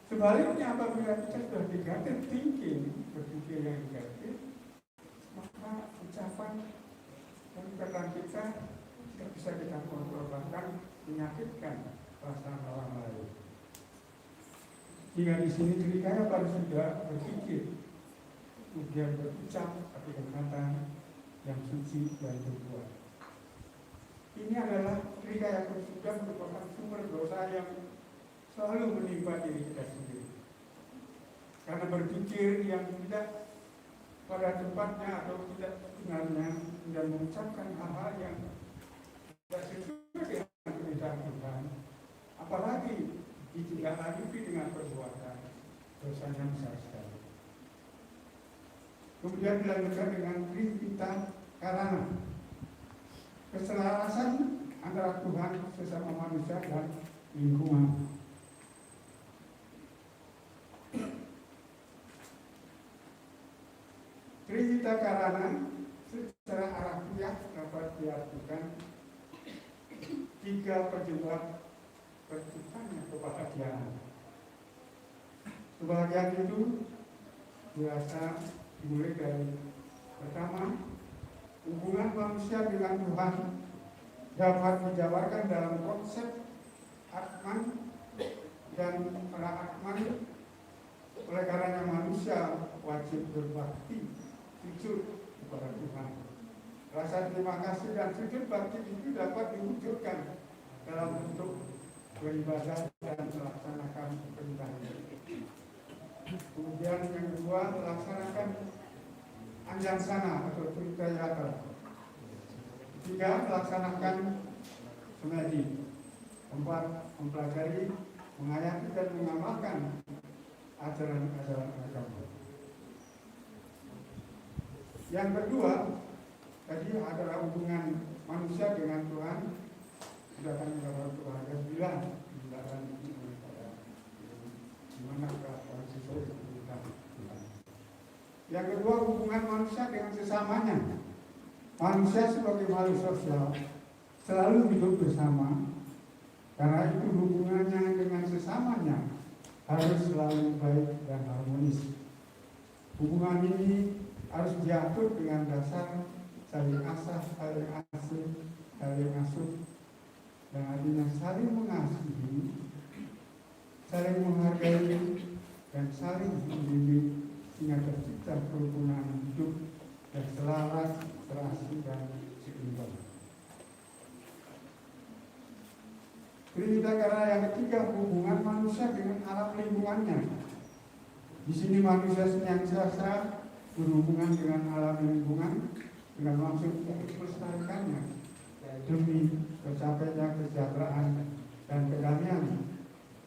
S6: Sebaliknya apabila kita sudah negatif thinking, berpikir yang negatif, maka ucapan dan perkataan kita tidak bisa kita kontrol, bahkan menyakitkan perasaan orang lain. Jika di sini trikaya parisuddha berpikir, kemudian berucap atau berkata yang suci dan berbuat. Ini adalah trikaya parisuddha merupakan sumber dosa yang selalu menimpa diri kita sendiri. Karena berpikir yang tidak pada tempatnya atau tidak sebenarnya dan mengucapkan hal-hal yang tidak sesuai dengan perintah Tuhan, apalagi ditindaklanjuti dengan perbuatan, dosanya besar sekali. Kemudian dilanjutkan dengan tripita karana, keselarasan antara Tuhan, sesama manusia, dan lingkungan. Tripita karana secara harafiah dapat diartikan tiga penyebab terciptanya kebahagiaan. Kebahagiaan itu biasa dimulai dari pertama, hubungan manusia dengan Tuhan dapat dijabarkan dalam konsep atman dan para atman. Oleh karenanya manusia wajib berbakti, sujud kepada Tuhan. Rasa terima kasih dan sujud bakti itu dapat diwujudkan dalam bentuk beribadah dan melaksanakan perintah. Kemudian yang kedua, melaksanakan anjansana atau trikayata. Ketiga, melaksanakan semedi. Keempat, mempelajari, menghayati dan mengamalkan ajaran-ajaran agama. Yang kedua, tadi adalah hubungan manusia dengan Tuhan. Sudah kami katakan Tuhan ada 9 tindakan di mana Tuhan sesuai dengan Tuhan. Yang kedua, hubungan manusia dengan sesamanya. Manusia sebagai makhluk sosial selalu hidup bersama, karena itu hubungannya dengan sesamanya harus selalu baik dan harmonis. Hubungan ini harus diatur dengan dasar saling asah, saling asuh, saling asuh, dan artinya saling mengasihi, saling menghargai, dan saling membimbing sehingga tercipta kerukunan hidup yang selaras, serasi, dan seimbang. Kriteria yang ketiga, hubungan manusia dengan alam lingkungannya. Di sini manusia senantiasa berhubungan dengan alam lingkungan dengan maksud untuk melestarikannya demi tercapainya kesejahteraan dan kedamaian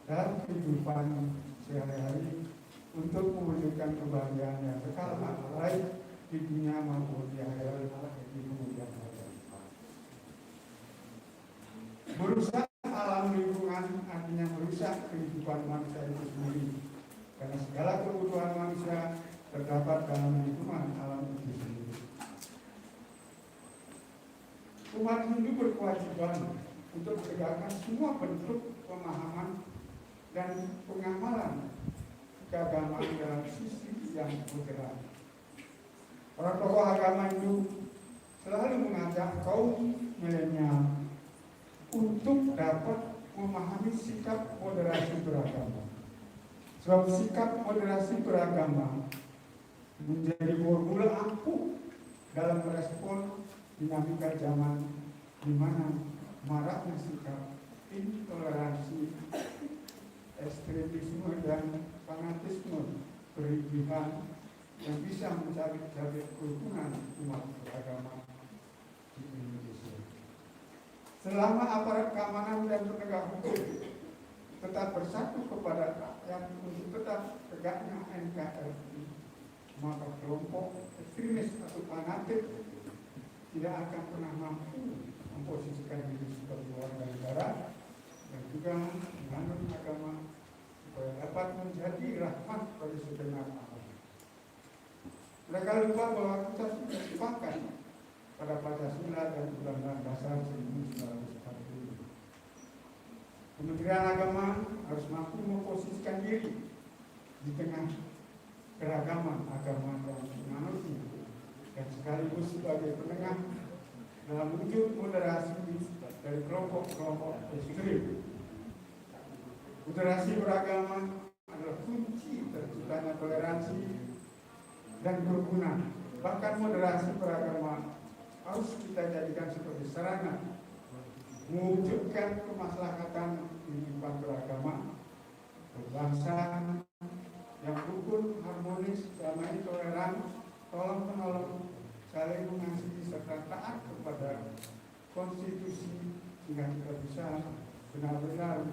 S6: dalam kehidupan sehari-hari untuk mewujudkan kebahagiaan yang kekal baik di dunia maupun di akhirat di kemudian hari. Merusak alam lingkungan artinya merusak kehidupan manusia itu sendiri, karena segala kebutuhan manusia terdapat dalam lingkungan alam itu sendiri. Umat Hindu berkewajiban untuk menegakkan semua bentuk pemahaman dan pengamalan keagamaan dalam sisi yang moderat. Para tokoh agama Hindu selalu mengajak kaum milenial untuk dapat memahami sikap moderasi beragama. Sebab sikap moderasi beragama menjadi formula ampuh dalam merespon dinamika zaman di mana maraknya sikap intoleransi, ekstremisme, dan fanatisme berlebihan yang bisa mencabik-cabik kerukunan umat beragama di Indonesia. Selama aparat keamanan dan penegak hukum tetap bersatu kepada rakyat untuk tetap tegaknya NKRI, maka kelompok ekstremis atau fanatik tidak akan pernah mampu memposisikan diri sebagai warga negara dan juga menganut agama supaya dapat menjadi rahmat bagi segenap alam. Mereka lupa bahwa kita sudah sepakat pada Pancasila dan Undang-Undang Dasar 1945. Kementerian Agama harus mampu memposisikan diri di tengah keragaman agama yang menganutnya dan sekaligus sebagai penengah dalam wujud moderasi dari kelompok-kelompok ekstrem. Moderasi beragama adalah kunci terciptanya toleransi dan kerukunan. Bahkan moderasi beragama harus kita jadikan sebagai sarana mewujudkan kemaslahatan kehidupan beragama, berbangsa yang rukun, harmonis, damai, toleran, tolong menolong, saling mengasihi serta taat kepada konstitusi sehingga kita bisa benar-benar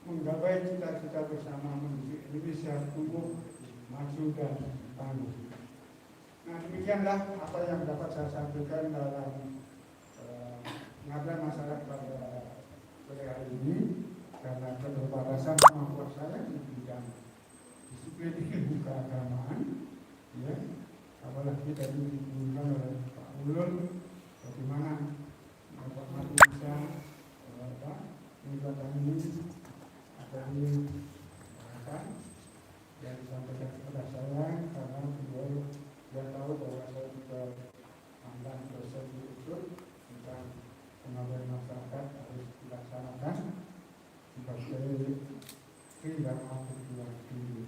S6: menggapai cita-cita bersama menuju Indonesia tumbuh, maju, dan tangguh. Nah, demikianlah apa yang dapat saya sampaikan dalam pengaduan masyarakat pada hari ini, karena keterbatasan kemampuan saya di bidang disiplin ilmu keagamaan, ya, apalagi tadi ditunjukkan oleh Pak Ulun bagaimana Bapak Mati bisa mengucapkan ini dari masyarakat yang disampaikan kepada saya, karena beliau dia tahu bahwa saya juga pandang proses itu tentang pengabayan masyarakat harus dilaksanakan sebagai tindakan yang tinggi.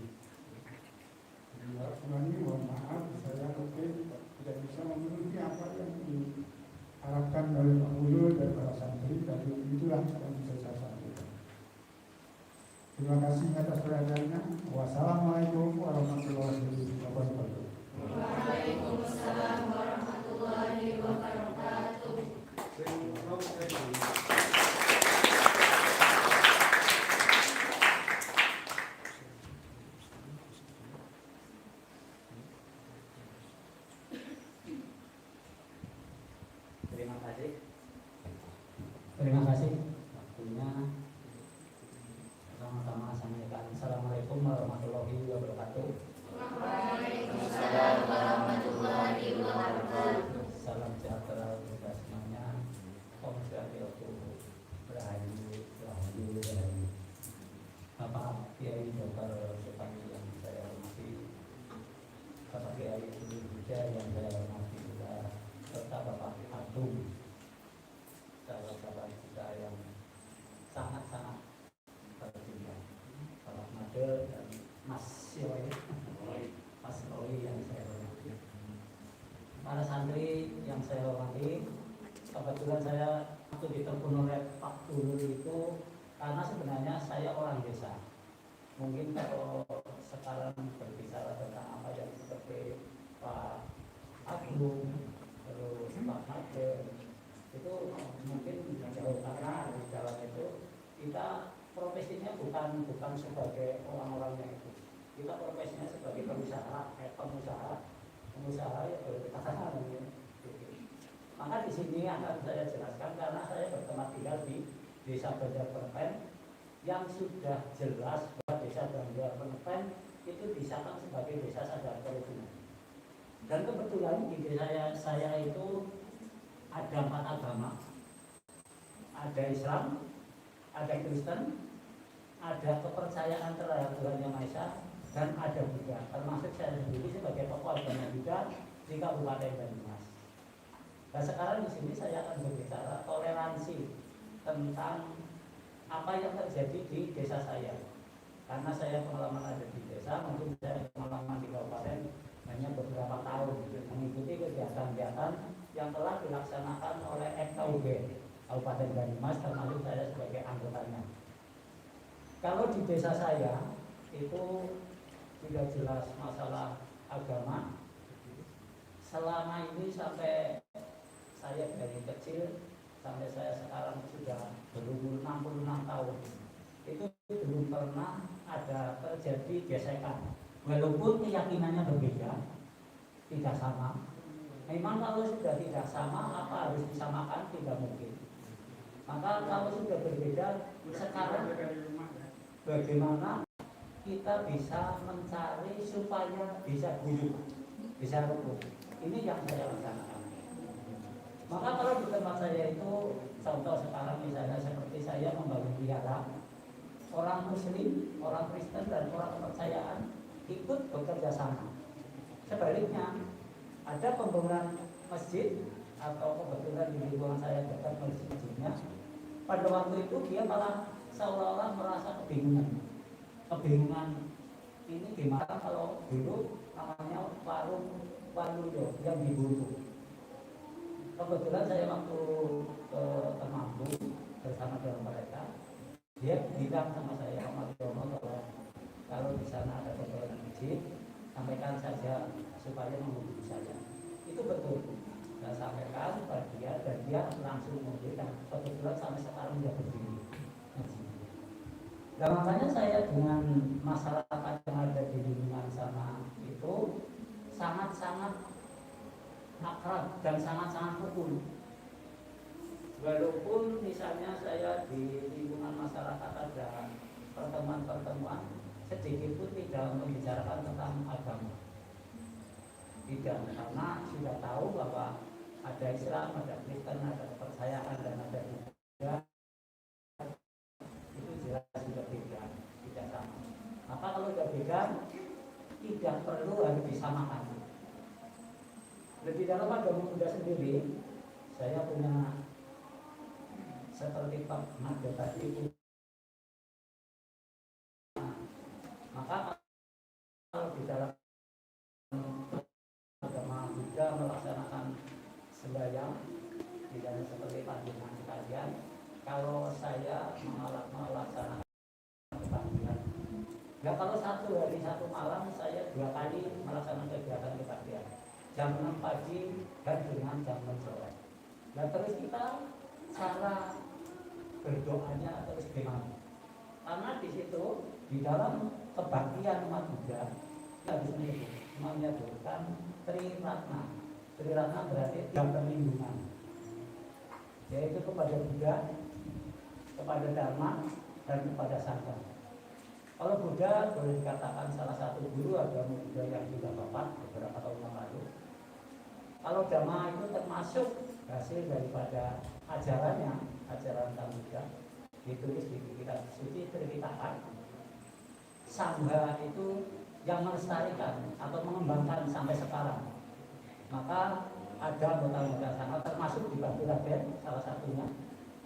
S6: Jadi, ini mohon maaf saya mungkin tidak bisa memenuhi apa yang
S3: warahmatullahi wabarakatuh.
S1: Salam sejahtera untuk kita semuanya. Om Swastiastu, Rahayu. Bapak Kiai Dr. Supandi yang saya hormati, Bapak Kiai Buja yang saya hormati juga, serta Bapak Agung, sahabat-sahabat kita yang sangat-sangat tercinta, Bapak Made dan Mas Roy yang saya hormati, para santri yang saya hormati. Kebetulan saya waktu ditelepon oleh Pak Guru itu karena sebenarnya saya orang desa. Mungkin kalau sekarang berbicara tentang apa yang seperti Pak Agung, terus Pak Made, itu mungkin jauh karena di dalam itu kita profesinya bukan sebagai orang-orangnya itu. Kita profesinya sebagai pengusaha ya kalau kita katakan gitu. Maka di sini akan saya jelaskan karena saya bertempat tinggal di Desa Banjar Penepeng yang sudah jelas bahwa Desa Banjar Penepeng itu disahkan sebagai desa sadar kerukunan. Dan kebetulan di desa saya itu ada 4 agama, ada Islam, ada Kristen, ada kepercayaan terhadap Tuhan Yang Maha Esa, dan ada Buddha. Termasuk saya sendiri sebagai tokoh agama Buddha di Kabupaten Banyumas. Nah sekarang di sini saya akan berbicara toleransi tentang apa yang terjadi di desa saya. Karena saya pengalaman ada di desa, mungkin saya pengalaman di kabupaten hanya beberapa tahun mengikuti kegiatan-kegiatan yang telah dilaksanakan oleh FKUB Kabupaten Banyumas, termasuk saya sebagai anggotanya. Kalau di desa saya itu tidak jelas masalah agama. Selama ini sampai saya dari kecil sampai saya sekarang sudah berumur 66 tahun, itu belum pernah ada terjadi gesekan. Walaupun keyakinannya berbeda, tidak sama. Memang kalau sudah tidak sama, apa harus disamakan? Tidak mungkin. Maka kalau sudah berbeda, sekarang bagaimana kita bisa mencari supaya bisa guyup, bisa rukun. Ini yang saya laksanakan. Maka kalau di tempat saya itu, contoh sekarang misalnya seperti saya membangun wihara, orang Muslim, orang Kristen, dan orang kepercayaan ikut bekerja sama. Sebaliknya, ada pembangunan masjid atau kebetulan di lingkungan saya dekat masjidnya, pada waktu itu dia malah seolah-olah merasa kebingungan ini gimana kalau dulu namanya warung Waluyo yang diburu. Kebetulan saya waktu ke Temanggung bersama dengan mereka, dia bilang sama saya, Mas Romo, kalau di sana ada pembangunan masjid, sampaikan saja supaya menghubungi saya. Itu betul. Saya sampaikan kepada dia dan dia langsung menghubungi, dan kebetulan sampai sekarang dia berdiri. Nah makanya saya dengan masyarakat yang ada di lingkungan sana itu sangat-sangat akrab dan sangat-sangat rukun. Walaupun misalnya saya di lingkungan masyarakat ada pertemuan-pertemuan, sedikit pun tidak membicarakan tentang agama. Tidak, karena sudah tahu bahwa ada Islam, ada Kristen, ada kepercayaan, dan ada Buddha. Itu jelas sudah beda, tidak sama. Maka kalau sudah beda, tidak perlu harus disamakan. Lebih dalam agama Buddha sendiri, saya punya seperti Pak Made tadi. Maka kalau di dalam agama Buddha melaksanakan sembahyang, tidak seperti panjenengan sekalian. Kalau saya melaksanakan kebaktian, ya kalau 1 hari 1 malam saya 2 kali melaksanakan kegiatan kebaktian. Jam 6 pagi dan dengan jam 6 sore. Nah terus kita cara berdoanya terus gimana? Karena di situ di dalam kebaktian umat Buddha harus menyebutkan Triratna. Triratna berarti 3 perlindungan, yaitu kepada Buddha, kepada Dharma, dan kepada Sangha.
S7: Kalau Buddha boleh dikatakan salah satu guru agama Buddha yang juga wafat beberapa tahun yang lalu. Kalau Dhamma itu termasuk hasil daripada ajarannya, ajaran Sang Buddha, ditulis di kitab suci Tripitaka. Sangha itu yang melestarikan atau mengembangkan sampai sekarang. Maka ada anggota-anggota sangha termasuk di Bhatiraden salah satunya,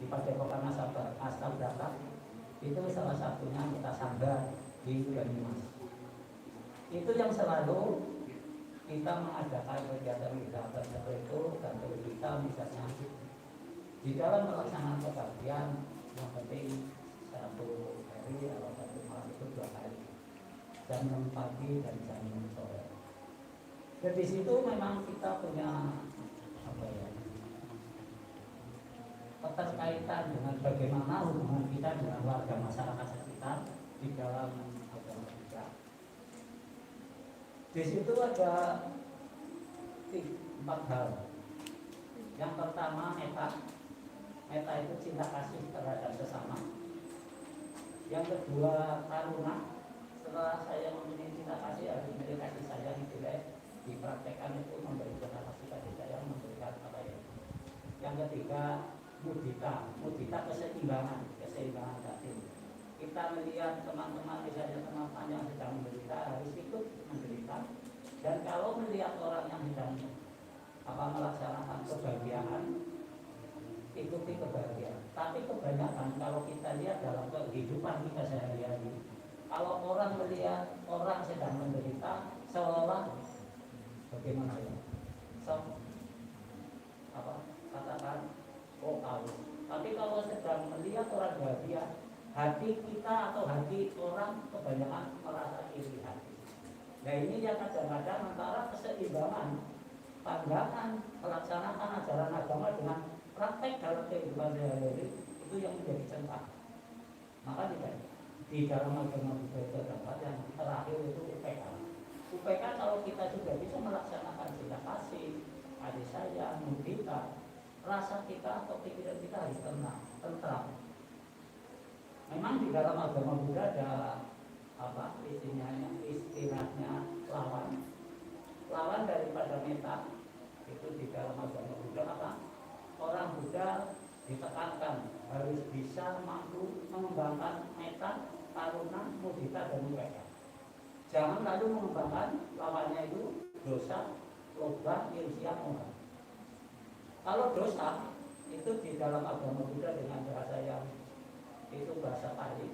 S7: di Padepokan Astabrata itu salah satunya kita sangha di Banyumas. Itu yang selalu kita mengadakan kegiatan-kegiatan seperti itu, dan kita misalnya di dalam melaksanakan kebaktian yang penting satu hari atau satu malam itu 2 kali, jam 6 pagi dan jam 6 sore. Dan di situ memang kita punya keterkaitan dengan bagaimana hubungan kita dengan warga masyarakat sekitar di dalam agama kita. Di situ ada 4 hal. Yang pertama metta. Metta itu cinta kasih terhadap sesama. Yang kedua karuna. Setelah saya mempunyai cinta kasih, harus memiliki kasih sayang itu dipraktekkan itu memberikan kasih sayang, memberikan apa ya. Yang ketiga mudita. Mudita keseimbangan batin. Kita melihat teman-teman, misalnya teman-teman yang sedang menderita, harus ikut menderita. Dan kalau melihat orang yang sedang melaksanakan kebahagiaan, ikuti kebahagiaan. Tapi kebanyakan kalau kita lihat dalam kehidupan kita sehari-hari, kalau orang melihat orang sedang menderita, seolah bagaimana ya? Katakan tahu. Tapi kalau sedang melihat orang bahagia, hati kita atau hati orang kebanyakan merasa iri hati. Nah ini yang kadang-kadang antara keseimbangan pandangan melaksanakan ajaran agama dengan praktek dalam kehidupan sehari-hari itu yang menjadi centang. Maka di dalam agama Buddha terdapat yang terakhir itu UPK. UPK kalau kita juga bisa melaksanakan cinta kasih, kasih sayang, mudita, rasa kita atau pikiran kita harus tenang, tentram. Memang di dalam agama Buddha ada istilahnya lawan daripada metta. Itu di dalam agama Buddha orang Buddha ditekankan harus bisa mampu mengembangkan metta, karuna, mudita, dan upeka. Jangan lalu mengembangkan lawannya itu dosa, lobha, iriya, moha. Kalau dosa itu di dalam agama Buddha dengan bahasa yang itu bahasa Pali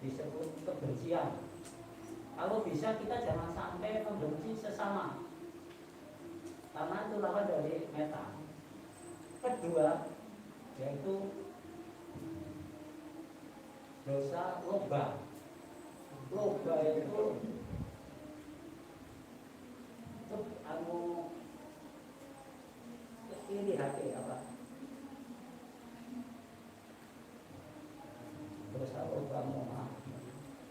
S7: disebut kebencian. Kalau bisa kita jangan sampai membenci sesama, karena itu lawan dari metta. Kedua yaitu dosa lobha. Lobha itu iri hati dosa lobha moha.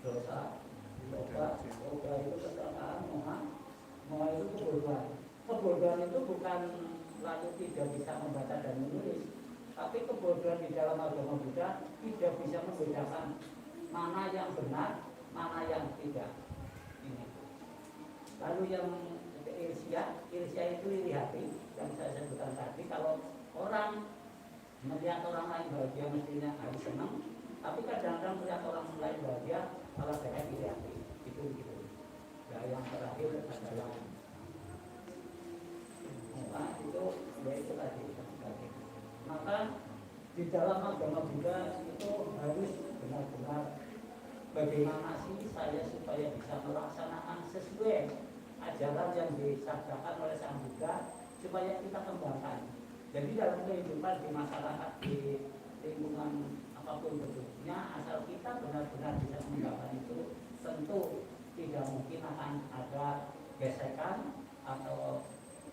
S7: Dosa lobha itu kecelakaan, moha itu kebodohan. Kebodohan itu bukan lalu tidak bisa membaca dan menulis, tapi kebodohan di dalam agama Buddha tidak bisa membedakan mana yang benar, mana yang tidak. Ini. Lalu yang irsia itu iri hati yang saya sebutkan tadi. Kalau orang melihat orang lain bahagia mestinya harus senang, tapi kadang-kadang melihat orang lain bahagia malah saya iri hati. Itu gitu. Nah, yang terakhir adalah itu tadi. Maka di dalam agama Buddha itu harus benar-benar bagaimana sih saya supaya bisa melaksanakan sesuai ajaran yang disabdakan oleh Sang Buddha supaya kita kembangkan. Jadi dalam kehidupan di masyarakat, di lingkungan apapun bentuknya, asal kita benar-benar bisa mengembangkan itu, tentu tidak mungkin akan ada gesekan atau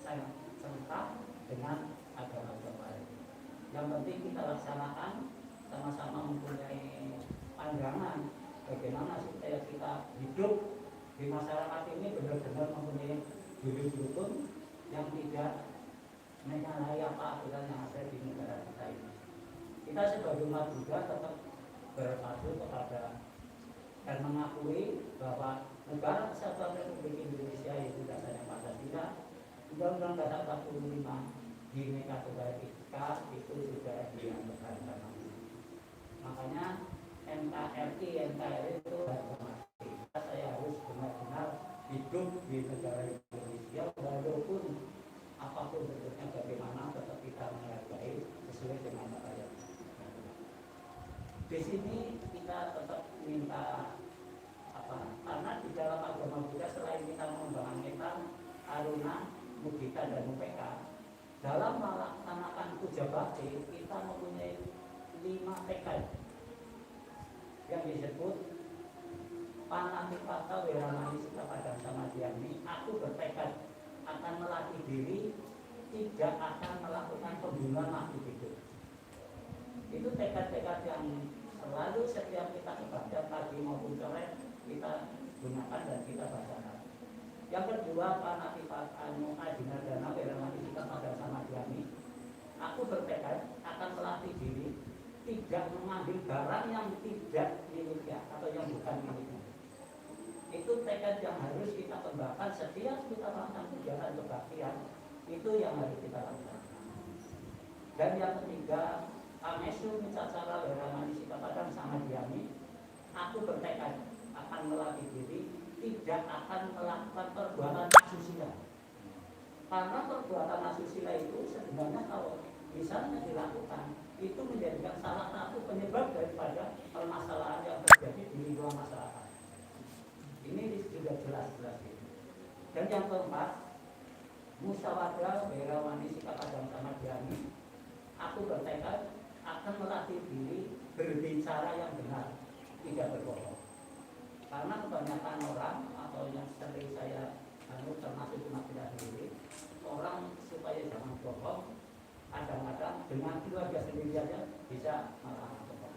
S7: serentak dengan agama-agama lain. Yang penting kita laksanakan sama-sama mempunyai pandangan bagaimana supaya kita hidup di masyarakat ini benar-benar mempunyai budi rukun yang tidak menyalahi apa aturan yang ada di negara kita ini. Kita sebagai umat Buddha tetap berpadu kepada dan mengakui bahwa Negara Kesatuan Republik Indonesia itu dasarnya Pancasila, Undang-Undang Dasar 45, Bhinneka Tunggal Ika itu sudah dianggap harga. Makanya NKRI itu saya harus benar-benar hidup di negara Indonesia, walaupun apapun bentuknya bagaimana tetap kita menghargai sesuai dengan ayat. Di sini kita tetap minta karena di dalam agama Buddha selain kita membangkitkan Aruna, Mudita dan Upeka, dalam melaksanakan puja bakti kita mempunyai 5 tekad yang disebut Panatipata Weramani Sikapadang Samadhyami. Aku bertekad akan melatih diri tidak akan melakukan pembunuhan makhluk hidup. Itu tekad-tekad yang selalu setiap kita ibadah pagi maupun sore kita gunakan dan kita bacakan. Yang kedua, Panatipata Adinadana Weramani Sikapadang Samadhyami. Aku bertekad akan melatih diri tidak mengambil barang yang tidak miliknya atau yang bukan miliknya. Itu tekad yang harus kita kembangkan setiap kita melakukan kegiatan kebaktian. Itu yang harus kita lakukan. Dan yang ketiga, Amesu Micacara Weramani Sikapadang Samadhyami. Aku bertekad akan melatih diri tidak akan melakukan perbuatan asusila. Karena perbuatan asusila itu sebenarnya kalau misalnya dilakukan, itu menjadikan salah satu penyebab daripada permasalahan yang terjadi di lingkungan masyarakat. Ini sudah jelas-jelas itu. Dan yang keempat, Musyawarah Weramani Sikapadang Samadhyami. Aku bertekad akan melatih diri berbicara yang benar, tidak berbohong. Karena kebanyakan orang atau yang sering saya termasuk cuma tidak sendiri, orang supaya jangan bohong, kadang-kadang dengan keluarga sendiri saja bisa malah bohong.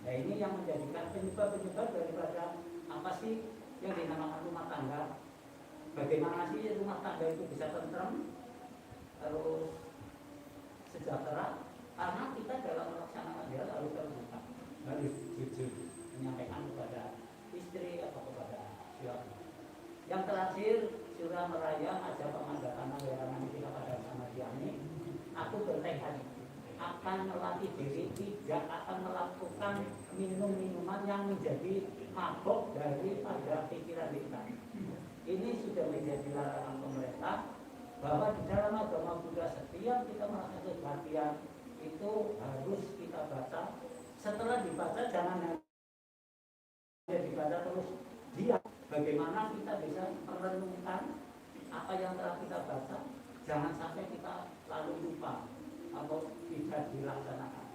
S7: Nah ini yang menjadikan penyebab-penyebab daripada apa sih yang dinamakan rumah tangga. Bagaimana sih rumah tangga itu bisa tentrem, terus sejahtera? Karena kita dalam melaksanakan dia harus terbuka, harus jujur menyampaikan kepada istri atau kepada suami. Yang terakhir, surah merayam aja pemandatan Weramani Sikapadang Samadhyami. Aku bertekad akan melatih diri tidak akan melakukan minum-minuman yang menjadi mabok daripada pikiran kita. Ini sudah menjadi larangan pemerintah bahwa di dalam agama Buddha setiap kita melakukan kebaktian itu harus kita baca. Setelah dibaca jangan dibaca terus diam. Bagaimana kita bisa merenungkan apa yang telah kita baca, jangan sampai kita lalu lupa atau tidak dilaksanakan.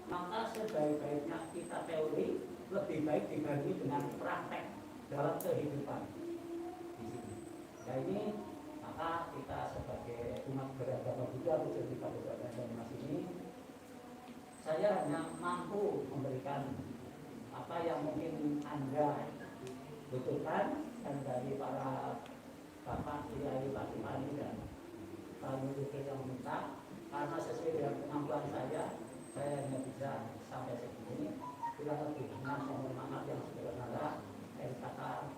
S7: Maka sebaik-baiknya kita teori lebih baik dibanding dengan praktek dalam kehidupan di sini. Nah ini maka kita sebagai umat beragama Buddha khusus di Kabupaten Banyumas ini, saya hanya mampu memberikan apa yang mungkin Anda butuhkan, dan dari para Bapak Kiai Pak Imani dan Pak Nurul yang minta, karena sesuai dengan kemampuan saya hanya bisa sampai segini. Bila lebih mohon maaf yang sebenarnya. Saya kata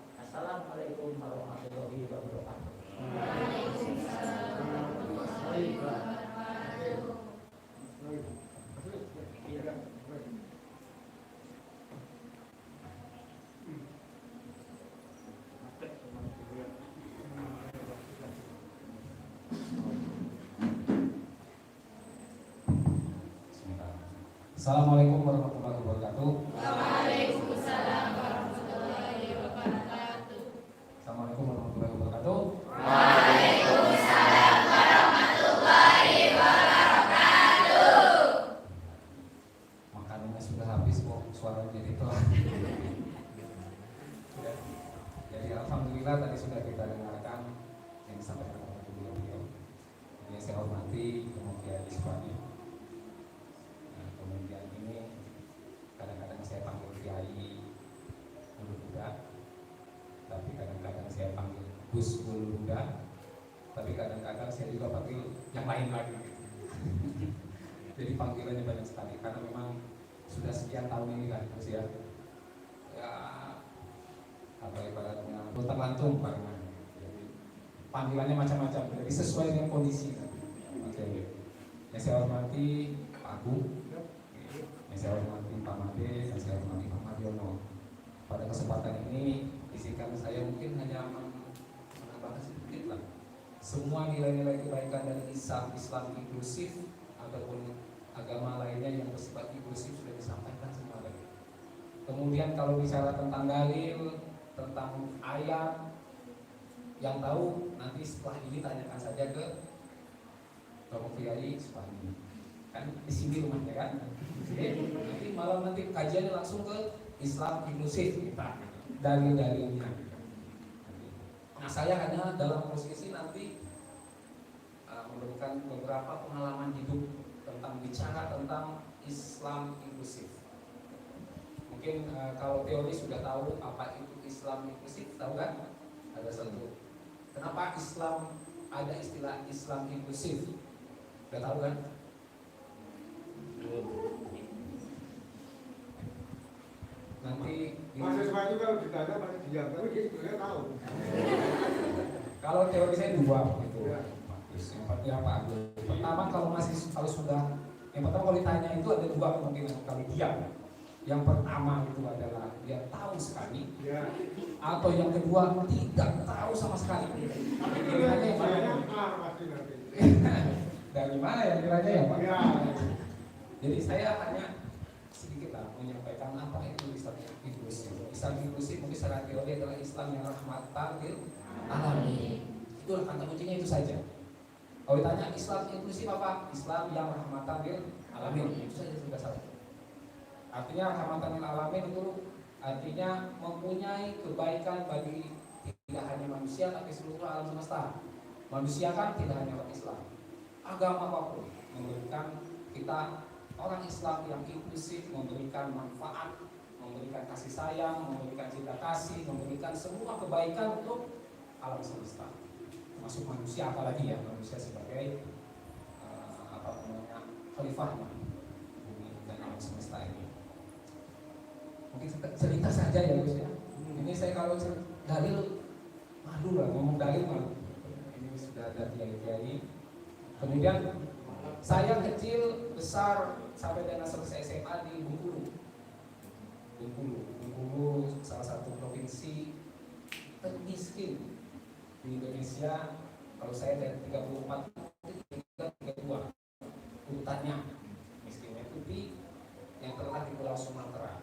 S7: Assalamualaikum warahmatullahi wabarakatuh.
S8: Assalamualaikum warahmatullahi wabarakatuh.
S3: Waalaikumsalam warahmatullahi wabarakatuh.
S8: Assalamualaikum warahmatullahi wabarakatuh.
S3: Waalaikumsalam warahmatullahi wabarakatuh.
S8: Makanannya sudah habis kok, suaranya jadi telat. Jadi alhamdulillah tadi sudah kita dengarkan yang disampaikan oleh beliau. Yang saya hormati kemudian Iswani. Kemudian ini kadang-kadang saya panggil Kiai Ulu Buddha, tapi kadang-kadang saya panggil Gus Ulu Buddha, tapi kadang-kadang saya juga panggil yang lain lagi. Jadi panggilannya banyak sekali karena memang sudah sekian tahun ini kan terus ya apa ibaratnya tergantung karena panggilannya macam-macam, jadi sesuai dengan kondisi. Oke, yang saya hormati Pak Agung, yang saya hormati Pak Made, yang saya hormati Pak Madiono. Pada kesempatan ini isikan saya mungkin hanya menambahkan sedikit lah. Semua nilai-nilai kebaikan dari Islam inklusif ataupun agama lainnya yang bersifat inklusif sudah disampaikan semua tadi. Kemudian kalau bicara tentang dalil, tentang ayat, yang tahu nanti setelah ini tanyakan saja ke Romo Kiai Supandi. Kan di sini rumahnya kan. Jadi nanti malam nanti kajiannya langsung ke Islam inklusif kita dalil-dalilnya. Nah saya hanya dalam posisi nanti memberikan beberapa pengalaman hidup tentang bicara tentang Islam inklusif. Mungkin kalau teori sudah tahu apa itu Islam inklusif, tahu kan? Ada satu. Kenapa Islam ada istilah Islam inklusif? Sudah tahu kan? Nanti
S5: mahasiswa itu kalau ditanya pasti diam, tapi dia sebenarnya tahu.
S8: Kalau teori saya dua gitu. Yang apa? Pertama kalau sudah yang pertama kalau ditanya itu ada dua kemungkinan kalau diam. Yang pertama itu adalah dia tahu sekali,
S5: Ya.
S8: atau yang kedua tidak tahu sama sekali. Kiranya yang mana?
S5: Pasti nanti.
S8: Dari mana ya kiranya ya Pak?
S5: Ya.
S8: Jadi saya hanya sedikit lah menyampaikan apa itu Islam inklusif. Islam inklusif mungkin secara teori adalah Islam yang rahmatan lil alamin. Itulah kata kuncinya itu saja. Kalau ditanya Islam inklusif apa? Islam yang rahmatan lil alamin. Itu saja sudah satu. Artinya rahmatan lil alamin itu artinya mempunyai kebaikan bagi tidak hanya manusia tapi seluruh alam semesta. Manusia kan tidak hanya umat Islam, agama apapun memberikan kita orang Islam yang inklusif, memberikan manfaat, memberikan kasih sayang, memberikan cinta kasih, memberikan semua kebaikan untuk alam semesta, termasuk manusia, apalagi ya manusia sebagai khalifahnya bumi dan alam semesta ini. Mungkin cerita saja ya Gus ya. Ini saya kalau dalil malu lah, ngomong dalil malu. Ini sudah ada kiai-kiai. Kemudian saya kecil besar sampai dengan selesai SMA di Bengkulu. Bengkulu salah satu provinsi termiskin di Indonesia. Kalau saya dari 34 32 urutannya miskinnya itu di yang terletak di Pulau Sumatera.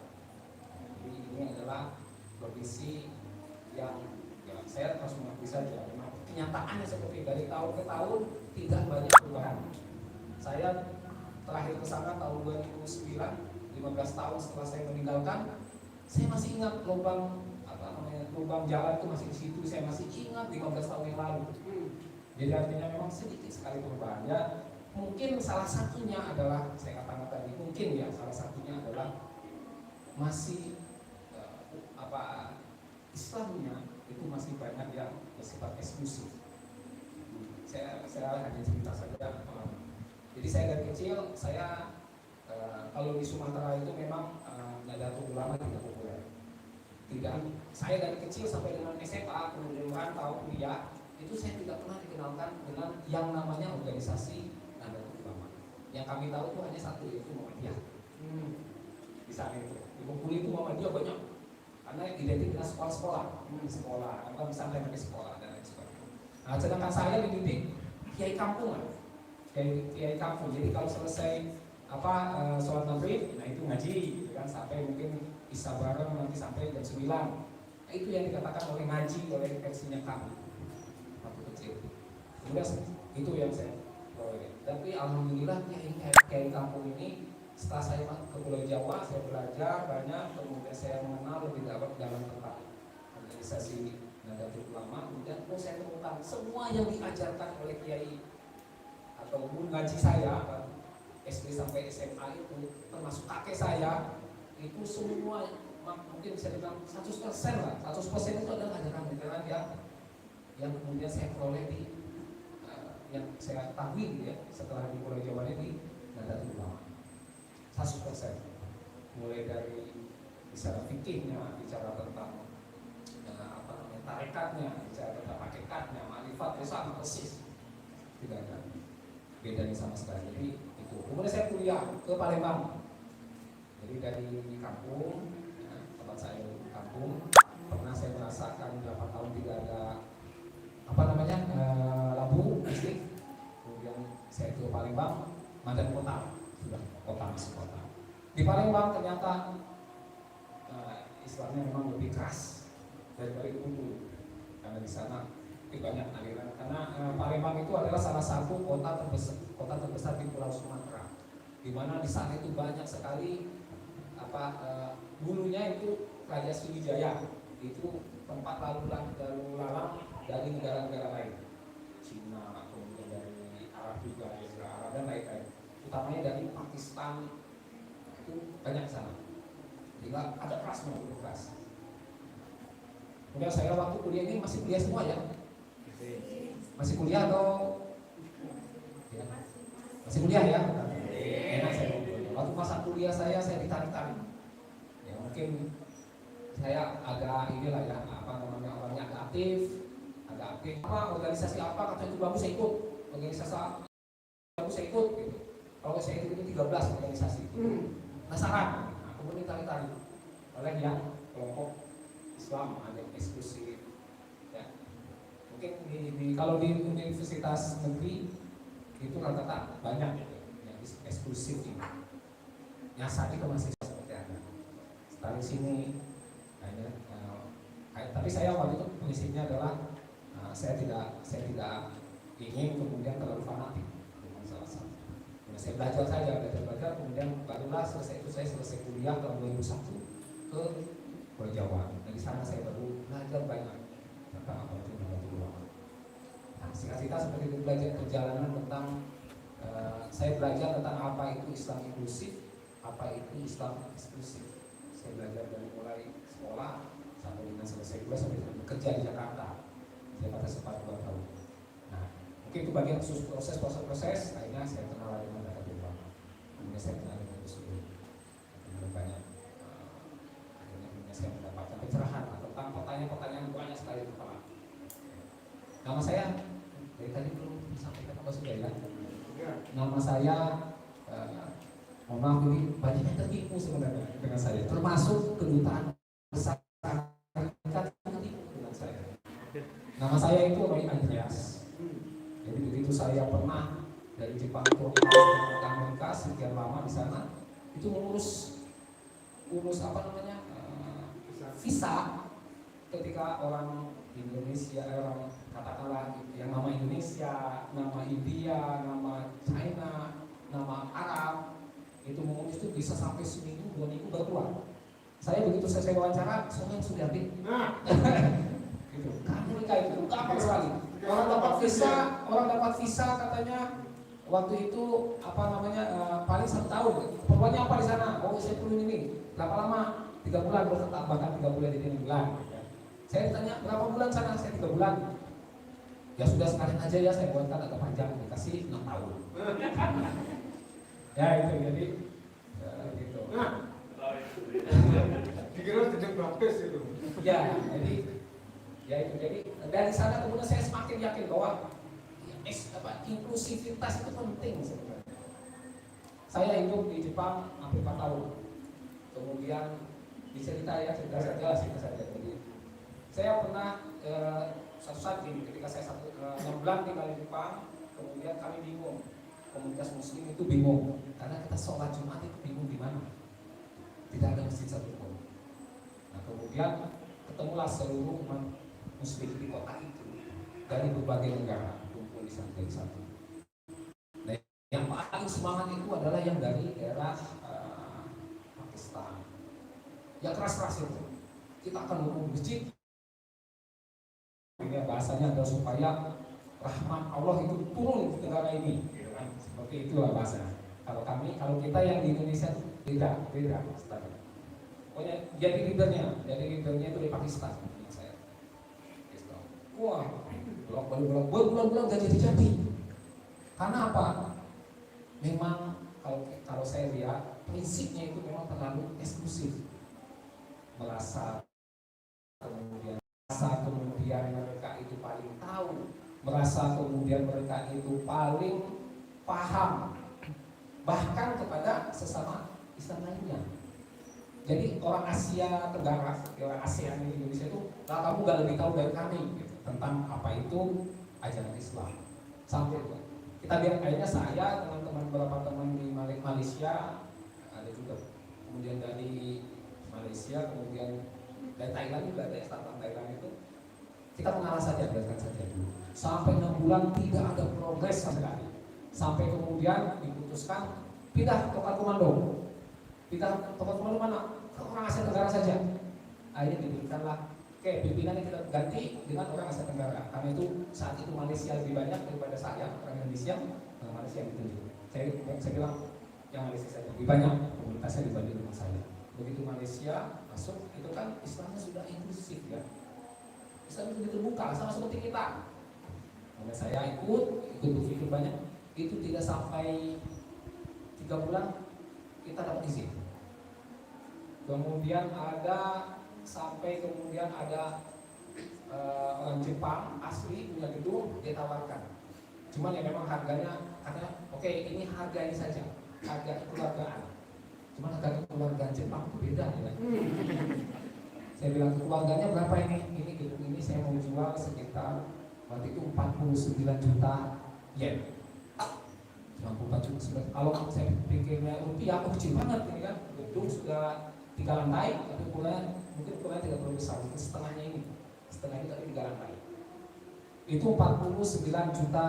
S8: Jadi ini adalah provinsi yang ya, saya harus mengakui saja memang kenyataannya seperti dari tahun ke tahun tidak banyak perubahan. Saya terakhir ke sana tahun 2009, 15 tahun setelah saya meninggalkan, saya masih ingat lubang jalan itu masih di situ, saya masih ingat 15 tahun yang lalu. Jadi artinya memang sedikit sekali perubahan. Ya, mungkin salah satunya adalah saya katakan tadi, mungkin ya salah satunya adalah masih Islamnya itu masih banyak yang bersifat eksklusif. Saya hanya cerita saja. Jadi saya dari kecil saya kalau di Sumatera itu memang Nadatul Ulama tidak populer. Tidak, saya dari kecil sampai dengan SMA kemudian merantau kuliah itu saya tidak pernah dikenalkan dengan yang namanya organisasi Nadatul Ulama. Yang kami tahu itu hanya satu, yaitu Muhammadiyah. Di sana itu di Bengkulu itu Muhammadiyah banyak karena identik dengan sekolah, atau misalnya dari sekolah dan lain sebagainya. Nah, sedangkan saya dididik kiai kampungan, kiai kampung. Jadi kalau selesai sholat maghrib, nah itu ngaji, gitu kan, sampai mungkin isya bareng nanti sampai jam 9. Nah, itu yang dikatakan oleh ngaji oleh versinya kami waktu kecil. Kemudian itu yang saya tapi alhamdulillah kiai kampung ini setelah saya ke Pulau Jawa, saya belajar banyak, kemudian saya mengenal lebih dalam tentang organisasi Nadatul Ulama. Kemudian saya temukan semua yang diajarkan oleh kiai ataupun ngaji saya SD sampai SMA itu, termasuk kakek saya, itu semua mungkin bisa dibilang 100% lah. 100% itu adalah ajaran-ajaran yang kemudian saya peroleh di yang saya ketahui ya setelah di Pulau Jawa ini Nadatul Ulama. 100%, mulai dari bicara fikihnya, bicara tentang tarekatnya, bicara tentang hakikatnya, makrifat itu sama persis, tidak ada bedanya sama sekali. Jadi itu. Kemudian saya kuliah ke Palembang. Jadi dari kampung, ya, tempat saya di kampung, pernah saya merasakan 8 tahun tidak ada lampu listrik. Kemudian saya ke Palembang, Madan Kota, sudah kota masuk kota. Di Palembang ternyata Islamnya memang lebih keras dari Ubud, karena di sana banyak aliran. Karena Palembang itu adalah salah satu kota terbesar di Pulau Sumatera, di mana di sana itu banyak sekali dulunya itu Raja Sriwijaya, itu tempat lalu lalang dari negara-negara lain, Cina, kemudian dari Arab juga, Arab dan lain-lain, utamanya dari Pakistan, itu banyak sana. Sehingga ada keras, begitu keras. Kemudian saya waktu kuliah ini masih kuliah semua ya? Masih kuliah atau? Ya. Masih kuliah ya? Enak saya. Waktu masa kuliah saya ditarik-tarik. Ya mungkin saya agak inilah ya, orangnya agak aktif. Organisasi apa katanya itu bagus saya ikut. Organisasi bagus saya ikut. Gitu. Kalau saya ikut itu 13 organisasi. Penasaran. Kemudian ditarik-tarik oleh yang kelompok Islam ada eksklusif. Ya. Mungkin kalau di universitas negeri itu rata-rata banyak yang eksklusif ini. Nyasar itu masih seperti ada. Tarik sini, tapi saya waktu itu prinsipnya adalah saya tidak ingin kemudian terlalu fanatik dengan salah satu. Saya belajar saja, kemudian barulah selesai kuliah tahun 2001 ke Pulau Jawa. Dari sana saya baru belajar banyak tentang apa itu Nahdlatul Ulama. Nah, singkat cerita seperti itu, belajar perjalanan tentang saya belajar tentang apa itu Islam inklusif, apa itu Islam eksklusif. Saya belajar dari mulai sekolah sampai dengan selesai kuliah sampai dengan bekerja di Jakarta. Saya pada sempat 2 tahun. Nah, mungkin itu bagian proses. Akhirnya saya kenal dengan Nahdlatul Ulama. Kemudian saya kenal dengan Gus Dur. Kemudian banyak akhirnya saya mendapatkan pencerahan tentang pertanyaan-pertanyaan banyak sekali di kepala. Nama saya dari tadi belum disampaikan apa sudah ya? Nama saya mohon maaf ini banyak yang tertipu sebenarnya dengan saya, termasuk kedutaan besar tertipu dengan saya. Nama saya itu Roy Andreas. Jadi begitu saya pernah dari Jepang ke Amerika sekian lama di sana, itu urus visa ketika orang Indonesia, orang katakanlah yang nama Indonesia, nama India, nama China, nama Arab, itu mengurus itu bisa sampai seminggu 2 minggu baru keluar. Saya begitu saya wawancara, semuanya sudah habis. Gitu. Amerika itu gampang sekali. Orang dapat visa katanya waktu itu paling 1 tahun. Perluannya apa di sana? Oh saya perlu ini. Berapa lama? 3 bulan bertetap, bahkan 3 bulan jadi 6 bulan. Saya ditanya berapa bulan sana? Saya 3 bulan. Ya sudah sekalian aja ya saya buatkan agak panjang, dikasih 6 tahun. Ya itu jadi gitu.
S5: Dikira tidak baptis itu.
S8: Ya jadi dari sana kemudian saya semakin yakin bahwa inklusivitas itu penting sebenarnya. Saya hidup di Jepang hampir 4 tahun. Kemudian cerita saja. Jadi saya pernah satu saat ini ketika saya 6 bulan tinggal di Jepang, kemudian kami bingung, komunitas Muslim itu bingung karena kita sholat Jumat itu bingung di mana, tidak ada masjid satupun. Nah kemudian ketemulah seluruh umat Muslim di kota itu dari berbagai negara kumpul di sana jadi satu. Nah, yang paling semangat itu adalah yang dari daerah Pakistan. Ya keras-keras itu. Kita akan bangun masjid. Ini bahasanya adalah supaya rahmat Allah itu turun di negara ini. Seperti itulah bahasa. Kalau kita yang di Indonesia beda. Pokoknya jadi leadernya itu dari Pakistan. Saya. Wah, bulan-bulan gak jadi. Karena apa? Memang kalau saya lihat prinsipnya itu memang terlalu eksklusif, merasa kemudian merasa kemudian mereka itu paling tahu, merasa kemudian mereka itu paling paham, bahkan kepada sesama Islam lainnya. Jadi orang Asia Tenggara, orang ASEAN di Indonesia itu, nah, kamu gak lebih tahu dari kami gitu, tentang apa itu ajaran Islam. Sampai itu kita lihat akhirnya saya teman-teman beberapa teman di Malaysia ada juga, kemudian dari Malaysia, kemudian dari Thailand juga ada startup Thailand itu, kita mengalah saja, biarkan saja dulu. Sampai 6 bulan tidak ada progres sama sekali. Sampai kemudian diputuskan pindah tempat komando. Kita tempat komando mana? Ke orang Asia Tenggara saja. Akhirnya diberikanlah pimpinan yang kita ganti dengan orang Asia Tenggara. Karena itu saat itu Malaysia lebih banyak daripada saya, orang Indonesia. Malaysia yang ditunjuk. Saya bilang yang Malaysia saja lebih banyak komunitasnya dibanding dengan saya. Begitu Malaysia masuk, itu kan Islamnya sudah inklusif ya. Islam itu terbuka, sama seperti kita. Karena saya ikut berpikir banyak. Itu tidak sampai 3 bulan kita dapat izin. Kemudian sampai kemudian ada orang Jepang asli punya gedung, dia tawarkan. Cuman ya memang harganya katanya oke, ini harga ini saja, harga kekeluargaan. Cuman harga kekeluargaan Jepang itu beda ya. Saya bilang keluarganya berapa ini? Ini gedung ini saya mau jual sekitar waktu itu 49 juta yen. 94 juta. Kalau saya pikirnya rupiah, kecil banget ini kan. Gedung sudah 3 lantai, tapi mungkin ukurannya tidak terlalu besar, mungkin setengahnya ini, setengah ini tapi 3 lantai. Itu 49 juta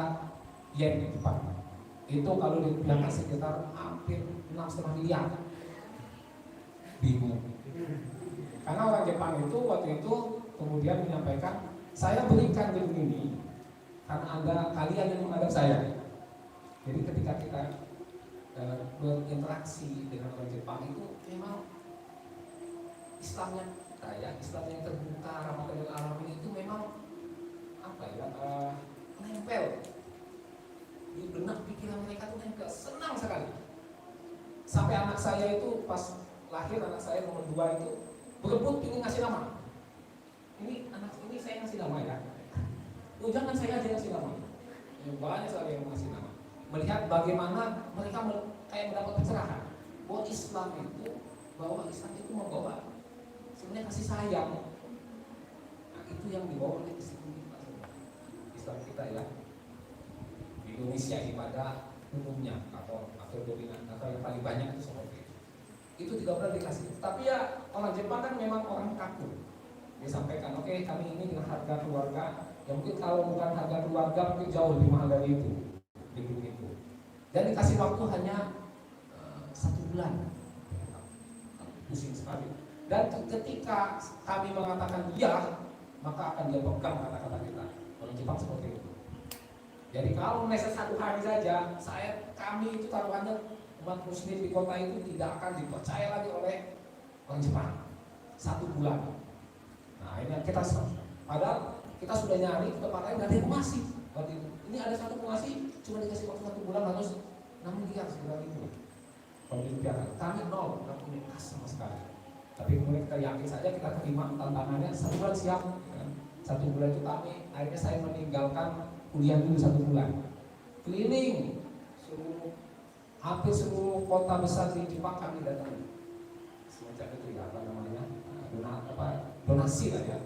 S8: yen di Jepang. Itu kalau dirupiahkan sekitar hampir 6,5 miliar. Bingung. Karena orang Jepang itu waktu itu kemudian menyampaikan, saya berikan gedung ini karena kalian yang menghadap saya. Jadi ketika kita berinteraksi dengan orang Jepang itu memang Islamnya kita Islam yang terbuka, ramah dengan alamin itu memang nempel di benak pikiran mereka itu nempel, senang sekali. Sampai anak saya itu pas lahir, anak saya nomor 2 itu berebut ingin ngasih nama. Ini anak ini saya ngasih nama ya. Oh jangan saya aja ngasih nama. Banyak sekali yang ngasih nama. Melihat bagaimana mereka kayak mendapat pencerahan bahwa Islam itu membawa sebenarnya kasih sayang. Nah, itu yang dibawa oleh Islam kita ya. Di Indonesia ini pada umumnya atau dominan atau yang paling banyak itu seperti itu. Itu tidak pernah dikasih. Tapi ya orang Jepang kan memang orang kaku. Dia sampaikan, oke, kami ini dengan harga keluarga, ya mungkin kalau bukan harga keluarga mungkin jauh lebih mahal dari itu. Itu. Dan dikasih waktu hanya 1 bulan. Pusing sekali. Dan ketika kami mengatakan iya, maka akan dia pegang kata-kata kita. Orang Jepang seperti itu. Jadi kalau meleset 1 hari saja, kami itu taruhannya umat muslim di kota itu tidak akan dipercaya lagi oleh orang Jepang. 1 bulan. Nah ini kita padahal kita sudah nyari ke tempat lain, nggak ada yang masih. Ini ada 1 pengasi, cuma dikasih waktu 1 bulan harus 6 miliar sekitar itu. Kalau dirupiahkan, kami 0, nggak punya kas sama sekali. Tapi kemudian kita yakin saja, kita terima tantangannya 1 bulan siap. 1 bulan itu akhirnya saya meninggalkan kuliah dulu 1 bulan. Keliling hampir seluruh kota besar di Jepang kami datangi. Semacam itu ya, donasi lah ya,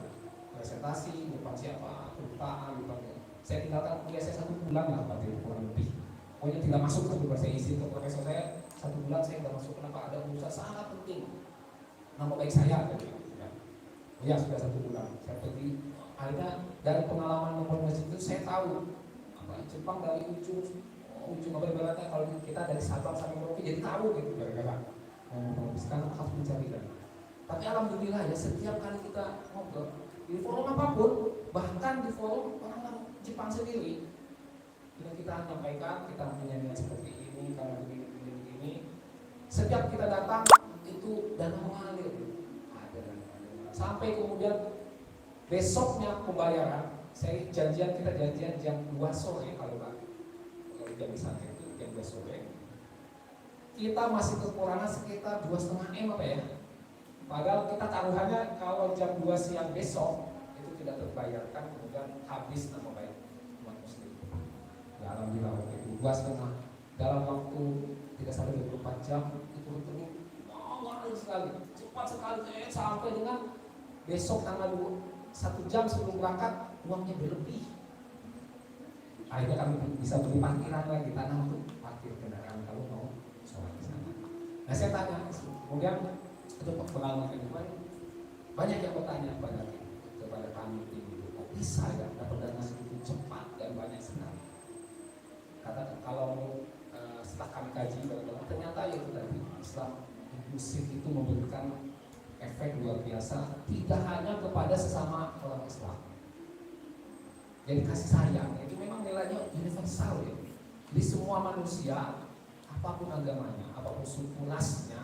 S8: presentasi, depan siapa, kedutaan, saya tinggalkan kuliah saya 1 bulan lah, berarti kurang lebih. Pokoknya tidak masuk 1 bulan, saya izin ke profesor saya 1 bulan saya tidak masuk. Kenapa? Ada urusan sangat penting. Nama baik saya, ya sudah 1 bulan. Saya pergi. Akhirnya dari pengalaman nomor masjid itu saya tahu Jepang dari ujung apa ibaratnya kalau kita dari Sabang sampai Merauke jadi tahu gitu gara-gara sekarang harus mencari kan. Tapi alhamdulillah ya setiap kali kita ngobrol di forum apapun, bahkan di forum orang Jepang sendiri, bila kita menyampaikan kita menyanyikan seperti ini karena begini, setiap kita datang itu dana mengalir ada. Sampai kemudian besoknya pembayaran, kita janjian jam 2 sore kalau jam misalnya itu jam 2 sore. Kita masih kekurangan sekitar 2,5 M apa ya? Padahal kita taruhannya kalau jam 2 siang besok itu tidak terbayarkan, kemudian habis nama baik umat muslim. Ya alhamdulillah waktu itu 2,5 dalam waktu tidak sampai 24 jam itu bertemu lama sekali, cepat sekali, sampai dengan besok tanggal 1 jam sebelum berangkat uangnya berlebih. Akhirnya kami bisa beli parkiran lagi, tanah untuk parkir kendaraan kalau mau sholat di sana. Nah saya tanya, kemudian untuk pengalaman kedua banyak yang bertanya kepada kami ini, kok bisa ya dapat dana segitu cepat dan banyak sekali. Kata kalau setelah kami kaji ternyata ya itu tadi Islam inklusif itu memberikan efek luar biasa, tidak hanya kepada sesama orang Islam. Jadi kasih sayang itu memang nilainya universal ya. Di semua manusia, apapun agamanya, apapun suku rasnya,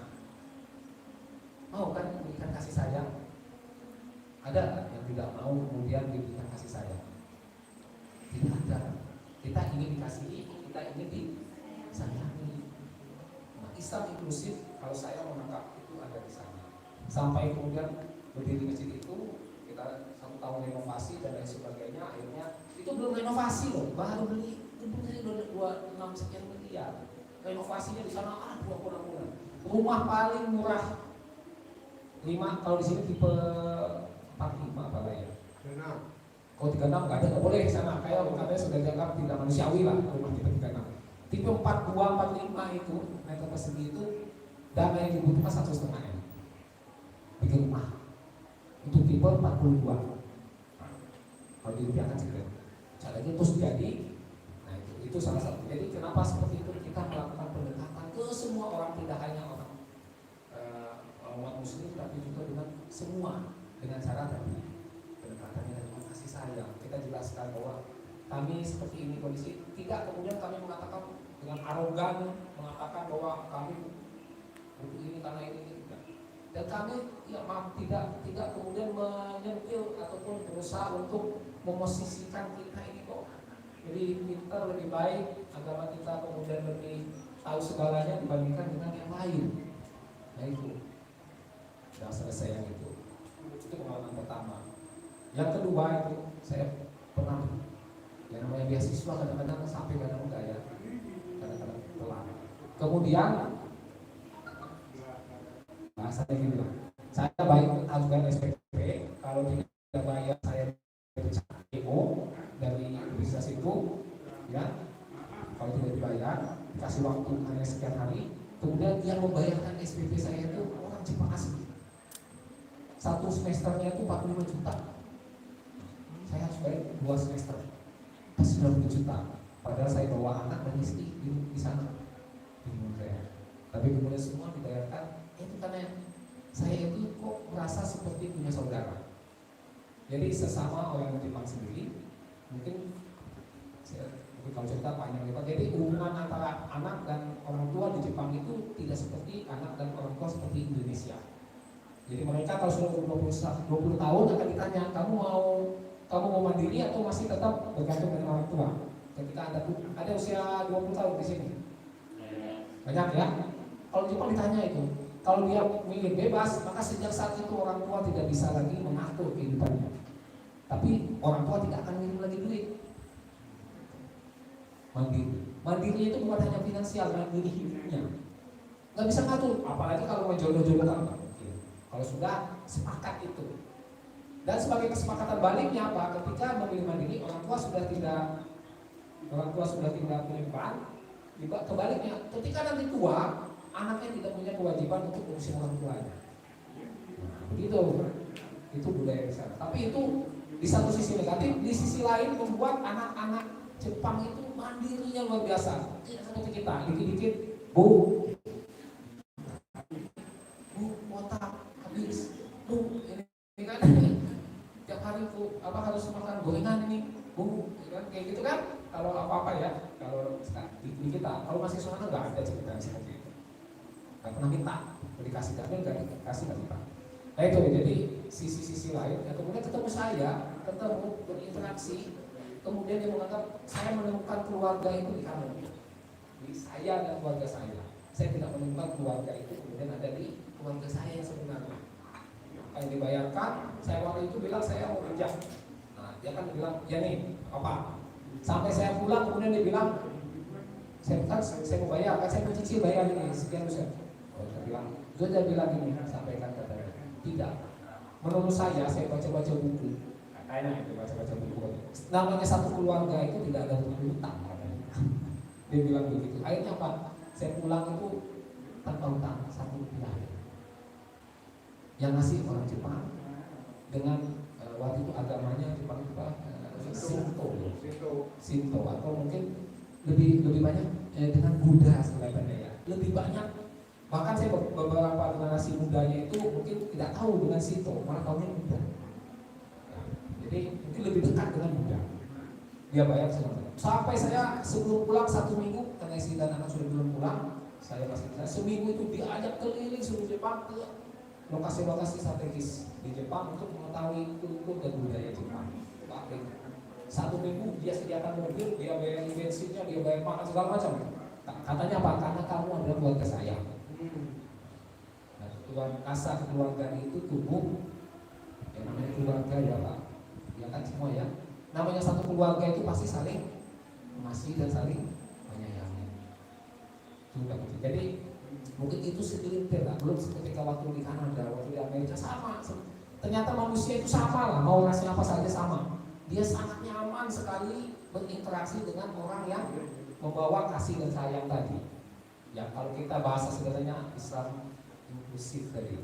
S8: mau kan memberikan kasih sayang. Ada yang tidak mau kemudian diberikan kasih sayang? Tidak ada. Kita ingin dikasihi, kita ingin disayangi. Nah, Islam inklusif kalau saya menangkap itu ada di sana. Sampai kemudian berdiri masjid itu kita 1 tahun renovasi dan lain sebagainya, akhirnya itu belum renovasi loh, baru beli gedungnya udah 26 sekian miliar. Renovasinya di sana 20 bulan. Rumah paling murah 5, kalau di sini tipe 45 apa lah ya. Kalau 36 nggak ada, nggak boleh di sana. Kayak katanya sudah dianggap tidak manusiawi lah rumah tipe 36. Tipe 42, 45 itu meter persegi itu dana yang dibutuhkan 1,5 M. Bikin rumah. Itu tipe 42. Kalau dirupiahkan sekitar. Caranya terus jadi. Nah itu salah satu. Jadi kenapa seperti itu kita melakukan pendekatan ke semua orang, tidak hanya orang umat muslim, tapi juga dengan semua, dengan cara tadi pendekatannya dengan kasih sayang. Kita jelaskan bahwa kami seperti ini kondisi, tidak kemudian kami mengatakan dengan arogan mengatakan bahwa kami butuh ini karena ini tidak. Dan kami ya maaf tidak kemudian menyentil ataupun berusaha untuk memosisikan kita ini kok lebih pintar, lebih baik, agama kita kemudian lebih tahu segalanya dibandingkan dengan yang lain. Nah itu sudah selesai yang itu pengalaman pertama. Yang kedua itu saya pernah yang namanya beasiswa kadang-kadang sampai kadang enggak ya, kadang-kadang telat. Kemudian bahasanya gini lah, saya baik harus bayar SPP, kalau tidak bayar saya demo dari universitas itu ya, kalau tidak dibayar dikasih waktu hanya sekian hari. Kemudian yang membayarkan SPP saya itu orang Jepang asli, 1 semesternya itu 45 juta, saya harus bayar 2 semester 90 juta, padahal saya bawa anak dan istri di sana, bingung saya. Tapi kemudian semua dibayarkan. Itu karena saya itu kok merasa seperti punya saudara. Jadi sesama orang Jepang sendiri, mungkin kalau cerita panjang lebar. Jadi hubungan antara anak dan orang tua di Jepang itu tidak seperti anak dan orang tua seperti Indonesia. Jadi mereka kalau sudah 20 tahun akan ditanya, kamu mau mandiri atau masih tetap bergantung dengan orang tua? Ketika ada usia 20 tahun di sini, banyak ya. Kalau Jepang ditanya itu, kalau dia milih bebas, maka sejak saat itu orang tua tidak bisa lagi mengatur kehidupannya. Tapi orang tua tidak akan ngirim lagi duit. Mandiri itu bukan hanya finansial, mandiri hidupnya. Nggak bisa ngatur, apalagi kalau mau jodoh-jodohan nggak mungkin. Kalau sudah sepakat itu. Dan sebagai kesepakatan baliknya apa? Ketika memilih mandiri, orang tua sudah tidak punya beban. Kebaliknya, ketika nanti tua, anaknya tidak punya kewajiban untuk ngurusin orang tuanya. Nah, begitu, itu budaya di sana. Tapi itu di satu sisi negatif, di sisi lain membuat anak-anak Jepang itu mandirinya luar biasa. Tidak seperti kita, dikit-dikit, bu, kuota habis, bu, ini kan tiap hari bu, harus makan gorengan ini, bu, kan kayak gitu kan? Kalau apa-apa ya, kalau di kita, kalau masih sana nggak ada cerita seperti itu. Nggak pernah minta, dikasih tapi nggak dikasih nggak minta. Nah itu jadi sisi-sisi lain. Ya, kemudian ketemu saya, berinteraksi, kemudian dia menganggap saya menemukan keluarga itu di kamu, di saya dan keluarga saya. Saya tidak menemukan keluarga itu kemudian ada di keluarga saya yang sebenarnya. Apa yang dibayarkan, saya waktu itu bilang saya mau kerja dia kan bilang ya nih apa. Sampai saya pulang kemudian dia bilang saya mau bayar, kan saya mencicil bayar ini sekian persen. Oh, saya bilang, dia bilang ini, sampaikan katanya, tidak. Menurut saya baca-baca buku, kayaknya itu baca-baca buku. Namanya satu keluarga itu tidak ada hutang katanya. Dia bilang begitu. Akhirnya apa? Saya pulang itu tanpa hutang, 1 rupiah. Yang ngasih orang Jepang dengan waktu itu agamanya Jepang itu apa? Shinto atau mungkin lebih banyak dengan Buddha sebenarnya ya, lebih banyak. Bahkan saya beberapa generasi mudanya itu mungkin tidak tahu dengan Shinto, malah tahunya Buddha. Nah, jadi mungkin lebih dekat dengan Buddha. Dia bayar sampai saya sebelum pulang 1 minggu, karena istri dan anak sudah belum pulang, saya seminggu itu diajak keliling seluruh Jepang ke lokasi-lokasi strategis di Jepang untuk mengetahui kultur dan budaya Jepang. 1 minggu dia sediakan mobil, dia bayar bensinnya, dia bayar makan segala macam. Katanya apa? Karena kamu adalah keluarga saya. Nah, keluarga itu tumbuh, yang namanya keluarga ya Pak, ya kan semua ya. Namanya satu keluarga itu pasti saling mengasihi dan saling menyayangi. Sudah. Jadi mungkin itu segelintir lah. Belum ketika waktu di Kanada, waktu di Amerika sama. Ternyata manusia itu sama lah, mau ngasih apa saja sama. Dia sangat nyaman sekali berinteraksi dengan orang yang membawa kasih dan sayang tadi. Ya kalau kita bahasa sebenarnya Islam inklusif tadi.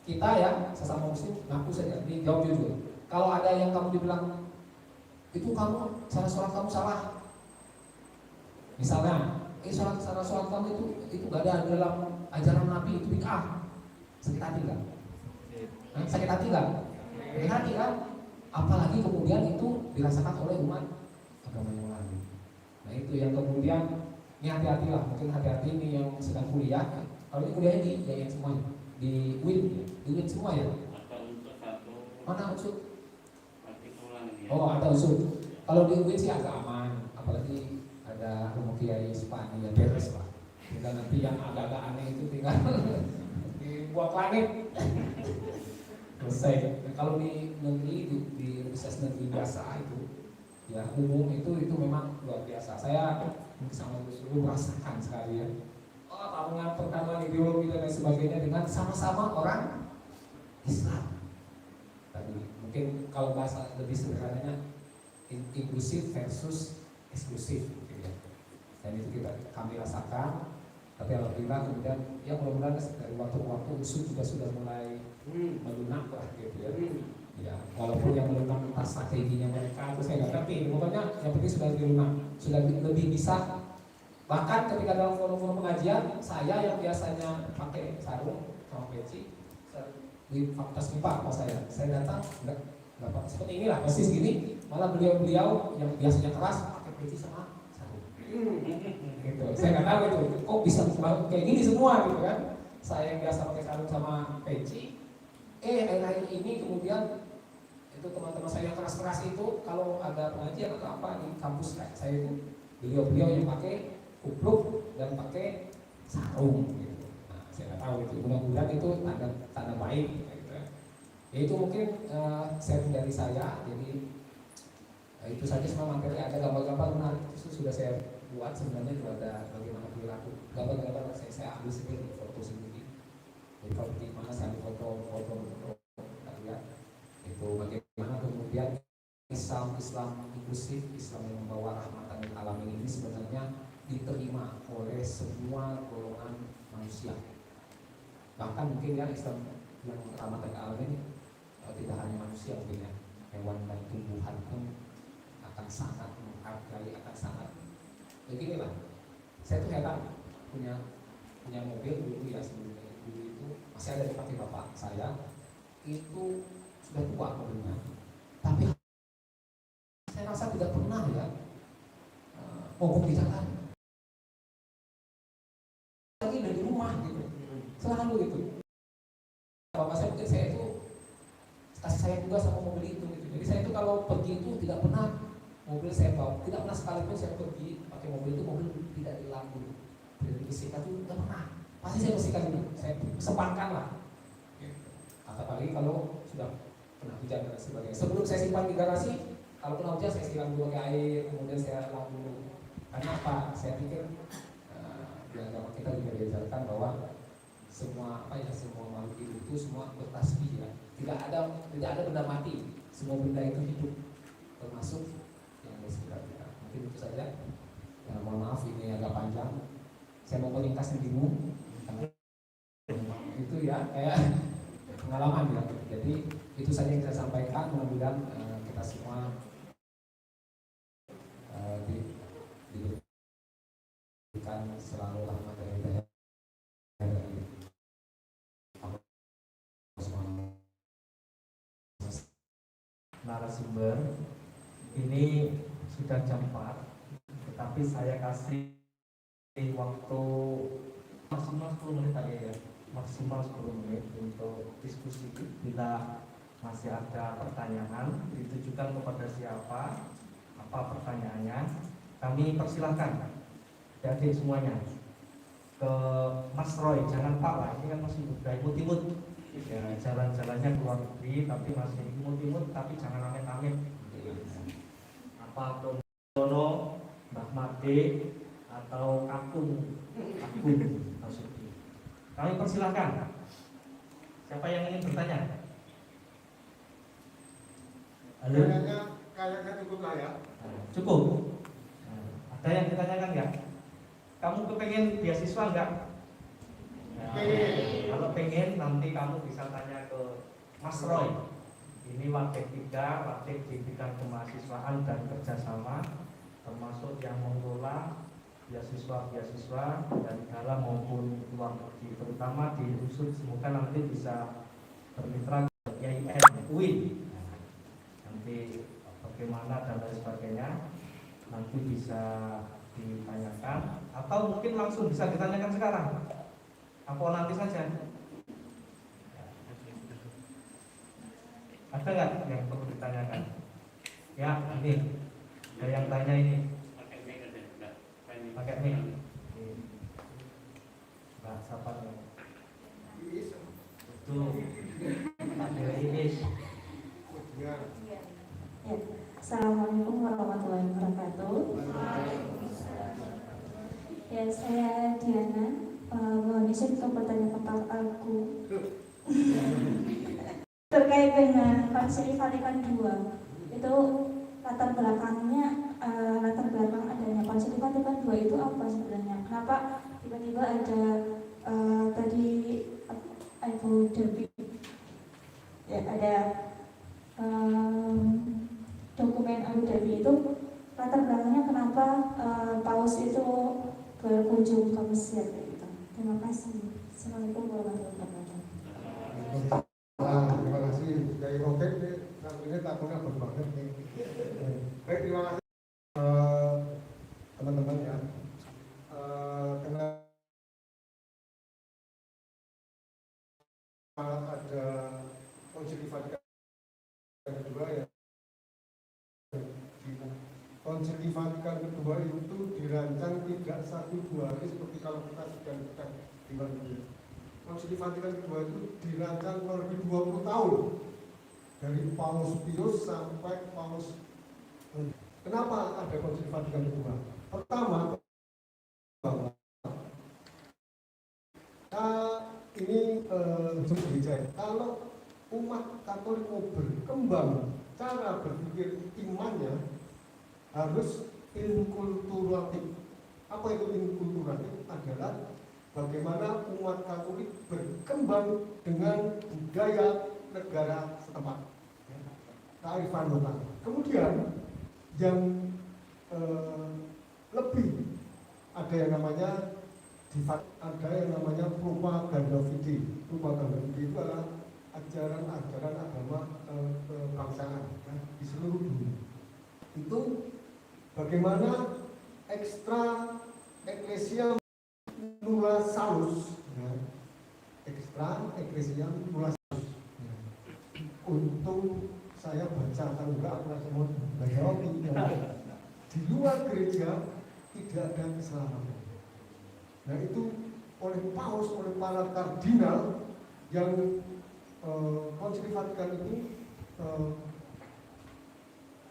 S8: Kita ya sesama muslim ngaku saja, dijawab jujur. Kalau ada yang kamu dibilang itu kamu sholat kamu salah. Misalnya, sholat kamu itu gak ada dalam ajaran Nabi, itu bid'ah. Sakit hati nggak? Sakit hati nggak? Sakit hati kan? Apalagi kemudian itu dirasakan oleh umat agama yang lain. Nah itu yang kemudian ini hati-hatilah, mungkin hati-hati ini yang sedang kuliah. Kalau ini kuliahnya di YN semuanya, di UIN semua ya.
S4: Ada unsur satu.
S8: Mana unsur?
S4: Ya.
S8: Oh ada unsur. Kalau di UIN sih agak aman, apalagi ada Romo Kiai Spani ya beres lah. Tinggal nanti yang agak-agak aneh itu tinggal dibuat langit. Selesai. Kalau di negeri di universitas negeri biasa itu ya umum itu memang luar biasa. Saya sama dulu merasakan sekali ya. Oh, tahun pertama ideologi dan lain sebagainya dengan sama-sama orang Islam. Tadi mungkin kalau bahasa lebih sederhananya inklusif versus eksklusif gitu ya. Dan itu kami rasakan. Tapi alhamdulillah kemudian ya mudah-mudahan dari waktu ke waktu usul juga sudah mulai melunak lah gitu ya. Ya walaupun yang melunak entah strateginya mereka itu saya nggak ngerti. Pokoknya yang penting sudah dilunak, sudah lebih bisa. Bahkan ketika dalam forum-forum pengajian, saya yang biasanya pakai sarung sama peci di fakultas MIPA apa saya datang nggak seperti inilah persis gini, malah beliau yang biasanya keras pakai peci sama sarung. Gitu. Saya nggak tahu itu kok bisa kayak gini semua gitu kan. Saya yang biasa pakai sarung sama peci, akhir-akhir ini kemudian itu teman-teman saya yang keras-keras itu kalau ada pengajian atau apa di kampus kayak saya itu beliau yang pakai kupluk dan pakai sarung gitu. Nah, saya nggak tahu itu mudah-mudahan itu tanda baik gitu ya. Ya itu mungkin sharing dari saya. Jadi itu saja semua materi, ada gambar-gambar menarik itu sudah saya buat sebenarnya itu ada bagaimana perilaku gambar-gambar saya ambil sendiri foto sendiri. Jadi kalau di mana saya foto lihat itu bagaimana kemudian Islam inklusif, Islam yang membawa rahmatan lil alamin ini sebenarnya diterima oleh semua golongan manusia. Bahkan mungkin ya Islam yang rahmatan lil alamin tidak hanya manusia, mungkin ya hewan dan tumbuhan pun akan sangat menghargai, akan sangat beginilah. Saya tuh heran punya mobil dulu ya sebelumnya dulu itu masih ada dipakai bapak saya itu sudah tua mobilnya, tapi saya rasa tidak pernah ya mogok di jalan lagi dari rumah gitu, selalu gitu. Bapak saya mungkin saya itu kasih saya juga sama mobil itu gitu. Jadi saya itu kalau pergi itu tidak pernah mobil saya bawa, tidak pernah sekalipun saya pergi pakai mobil itu mobil tidak dilampu, tidak dibersihkan itu tidak pernah. Pasti saya bersihkan dulu, saya sempatkan lah. Apalagi kalau sudah kena hujan dan sebagainya. Sebelum saya simpan di garasi, kalau kena hujan saya siram dulu pakai air, kemudian saya lap dulu. Karena apa? Saya pikir di agama kita juga diajarkan bahwa semua semua makhluk hidup itu semua bertasbih ya. Tidak ada benda mati, semua benda itu hidup, termasuk yang di sekitar kita. Mungkin itu saja. Ya, mohon maaf ini agak panjang. Saya mau ringkas dirimu. Itu ya kayak pengalaman ya. Jadi itu saja yang saya sampaikan. Mudah-mudahan kita semua diberikan selalu rahmat dan hidayah dari Allah Subhanahu.
S1: Narasumber ini sudah jam 4, tetapi saya kasih waktu maksimal 10 menit aja ya, maksimal 10 menit untuk diskusi. Bila masih ada pertanyaan ditujukan kepada siapa, apa pertanyaannya, kami persilahkan adik semuanya ke Mas Roy. Jangan Pak lah, ini kan masih muda, imut-imut ya, jalan-jalannya ke luar negeri tapi masih imut-imut, tapi jangan amit-amit. Apa Dono, Mbak Made, atau Akun maksudnya. Kami persilahkan. Siapa yang ingin bertanya? Halo.
S5: Kayaknya cukup lah ya.
S1: Cukup. Ada yang ditanyakan nggak? Kamu kepengen beasiswa nggak? Kalau pengen nanti kamu bisa tanya ke Mas Roy. Ini Wakil 3, Wakil di bidang kemahasiswaan dan kerjasama, termasuk yang mengelola beasiswa dari dalam maupun luar negeri, terutama di UNSUD. Semoga nanti bisa bermitra dengan IAIN, UIN. Nanti bagaimana dan lain sebagainya nanti bisa ditanyakan, atau mungkin langsung bisa ditanyakan sekarang. Apa nanti saja? Ada nggak yang perlu ditanyakan? Ya, ini ada yang tanya ini. Pakai mic. Mbak siapa nih? Itu Pak Iis.
S2: Ya. Assalamualaikum warahmatullahi wabarakatuh. Ya, saya Diana. Mohon izin untuk bertanya kepada aku terkait dengan Konsili Vatikan II. Itu latar belakang adanya Konsili Vatikan II itu apa sebenarnya? Kenapa tiba-tiba ada tadi Abu Dhabi ya, ada dokumen Abu Dhabi itu latar belakangnya kenapa Paus itu berkunjung ke Mesir gitu. Terima kasih. Assalamualaikum warahmatullahi wabarakatuh.
S5: Terima kasih dari Roket ini takunya berbanget nih. Baik, terima kasih teman-teman ya. Kenapa ada Konsili Vatikan II ya? Konsili Vatikan II itu dirancang tidak 1-2 hari seperti kalau kita sedang di luar negeri. Konsili Vatikan II itu dirancang kurang lebih 20 tahun, dari Paus Pius sampai Paus. Kenapa ada Konsili Vatikan II? Pertama, bahwa ini gereja, kalau umat Katolik mau berkembang cara berpikir imannya harus inkulturatif. Apa itu inkulturatif? Adalah bagaimana umat Katolik berkembang dengan budaya negara setempat, kearifan lokal. Kemudian yang lebih ada yang namanya ada yang namanya propaganda fide. Propaganda fide itu adalah ajaran-ajaran agama kebangsaan di seluruh dunia. Itu bagaimana ekstra eklesia nulla salus, ekstra eklesia nulla salus. Untung saya baca, kalau enggak aku langsung mau baca di luar gereja tidak ada keselamatan. Nah itu oleh Paus, oleh para kardinal yang Konsili Vatikan ini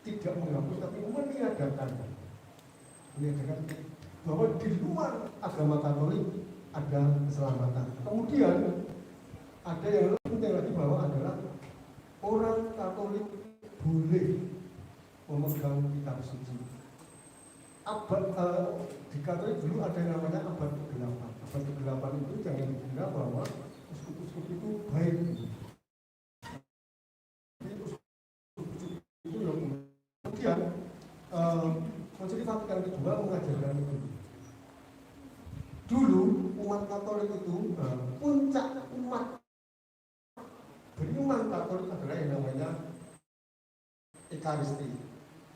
S5: tidak menghapus tapi meniadakan bahwa di luar agama Katolik ada keselamatan. Kemudian ada yang lebih penting lagi bahwa adalah orang Katolik boleh memegang kitab suci. Di Katolik dulu ada yang namanya abad ke-8. Abad ke-8 itu jangan dikira bahwa uskup-uskup itu baik. Itu yang kemudian Konsili Vatikan kedua mengajarkan itu. Dulu umat Katolik itu puncak umat beriman Katolik adalah yang namanya Ekaristi.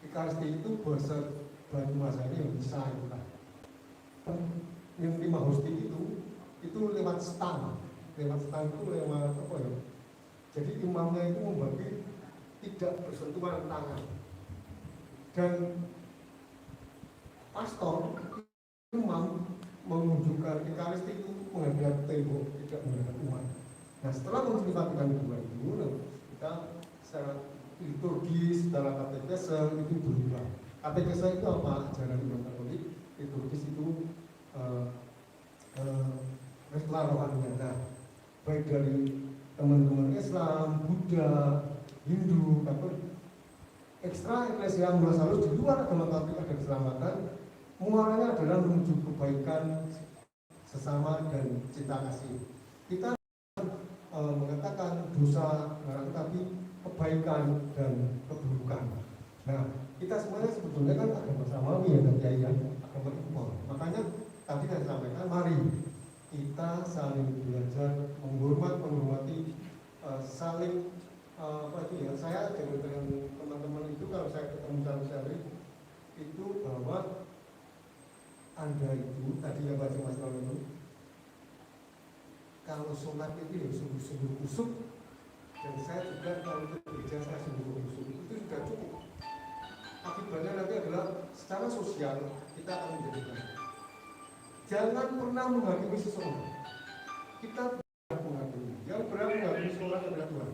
S5: Ekaristi itu bahasa Banyumasanya yang bisa yang 5 hosti itu lewat stang itu lewat apa ya? Jadi imamnya itu membagi tidak bersentuhan tangan dan pastor imam menunjukkan Ekaristi itu menghadap tembok, tidak menghadap umat. Nah setelah Konsili Vatikan II itu kita secara liturgis, secara katekese itu berubah. Katekese itu apa? Ajaran iman Katolik. Liturgis itu ritual rohaninya. Nah, baik dari teman-teman Islam, Buddha, Hindu, Katolik, ekstra eklesia universalis di luar agama Katolik ada keselamatan. Muaranya adalah menuju kebaikan sesama dan cinta kasih. Kita mengatakan dosa, tapi kebaikan dan keburukan. Nah, kita semuanya sebetulnya kan agama samawi ya, dan ya, agama Islam. Makanya tadi saya sampaikan, mari kita saling belajar menghormati, saling saya dengan teman-teman itu kalau saya ketemu sehari itu bahwa Anda itu tadi yang baca Mas Lalu itu kalau sholat itu ya sungguh-sungguh kusuk, dan saya juga kalau itu gereja saya sungguh kusuk, itu sudah cukup. Akibatnya nanti adalah secara sosial kita akan menjadi baik. Jangan pernah menghakimi seseorang. Kita berhak menghakimi. Yang berhak menghakimi seseorang adalah Tuhan.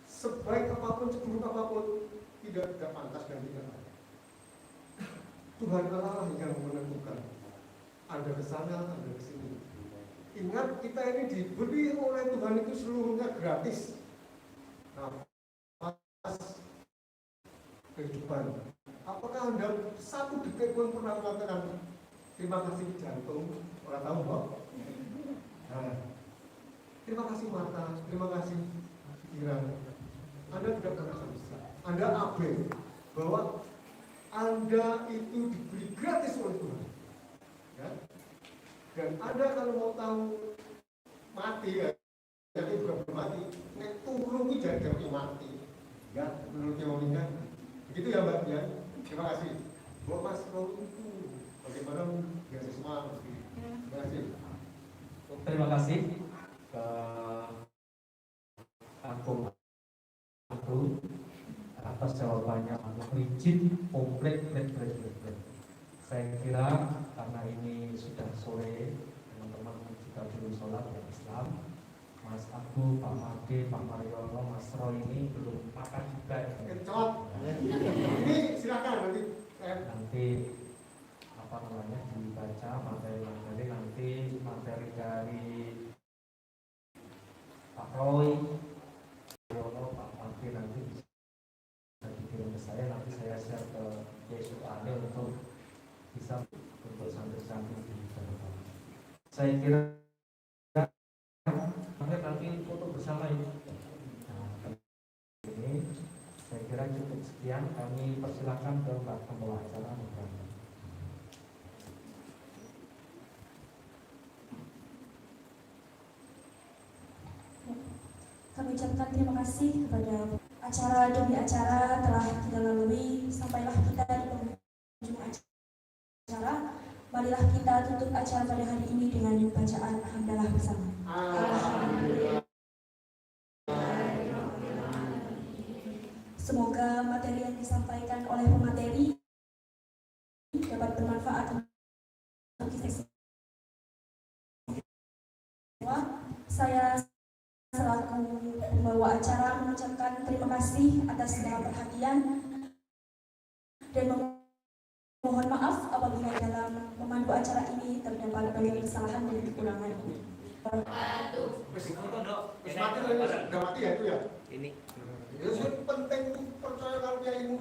S5: Sebaik apapun, seburuk apapun, tidak pantas dan tidak baik. Tuhan Allah yang menentukan. Ada ke sana, ada ke sini. Ingat, kita ini diberi oleh Tuhan itu seluruhnya gratis. Nafas, kehidupan. Apakah Anda satu detik pun pernah mengatakan terima kasih jantung, orang tahu kok? Nah, terima kasih mata, terima kasih pikiran. Anda tidak pernah bisa. Anda abai bahwa Anda itu diberi gratis oleh Tuhan. Ya? Dan Anda kalau mau tahu mati ya, jadi juga mati. Nek turun itu jadi mati. Ya, menurut teorinya. Begitu ya Mbak ya. Terima kasih. Buat Mas Raul itu bagaimana beasiswa? Terima kasih.
S1: Terima kasih ke aku atas jawabannya rigid, komplit. Saya kira karena ini sudah sore, teman-teman juga belum sholat ya Islam. Mas Abu, Pak Made, Pak Mariono, Mas Roy ini belum makan juga.
S5: Kencot. Ini silakan
S1: nanti apa namanya dibaca materi nanti materi dari Pak Roy, Mariono, Pak Made nanti bisa dikirim ke saya. Nanti saya share ke Yesus Ale untuk bisa untuk santri-santri di depan. Saya kira nanti foto bersama ini. Nah, ini saya kira cukup sekian. Kami persilakan ke Mbak Pembawa acara.
S2: Kami ucapkan terima kasih kepada acara demi acara telah kita lalui. Sampailah kita di penghujung acara. Marilah kita tutup acara pada hari ini dengan bacaan hamdalah bersama. Semoga materi yang disampaikan oleh pemateri dapat bermanfaat untuk kita semua. Saya selaku pembawa acara mengucapkan terima kasih atas segala perhatian dan mohon maaf apabila dalam memandu acara ini terdapat banyak kesalahan dan kekurangan.
S5: Wis mati ya itu ya.
S1: Ini
S5: Ya penting percaya kalau kiai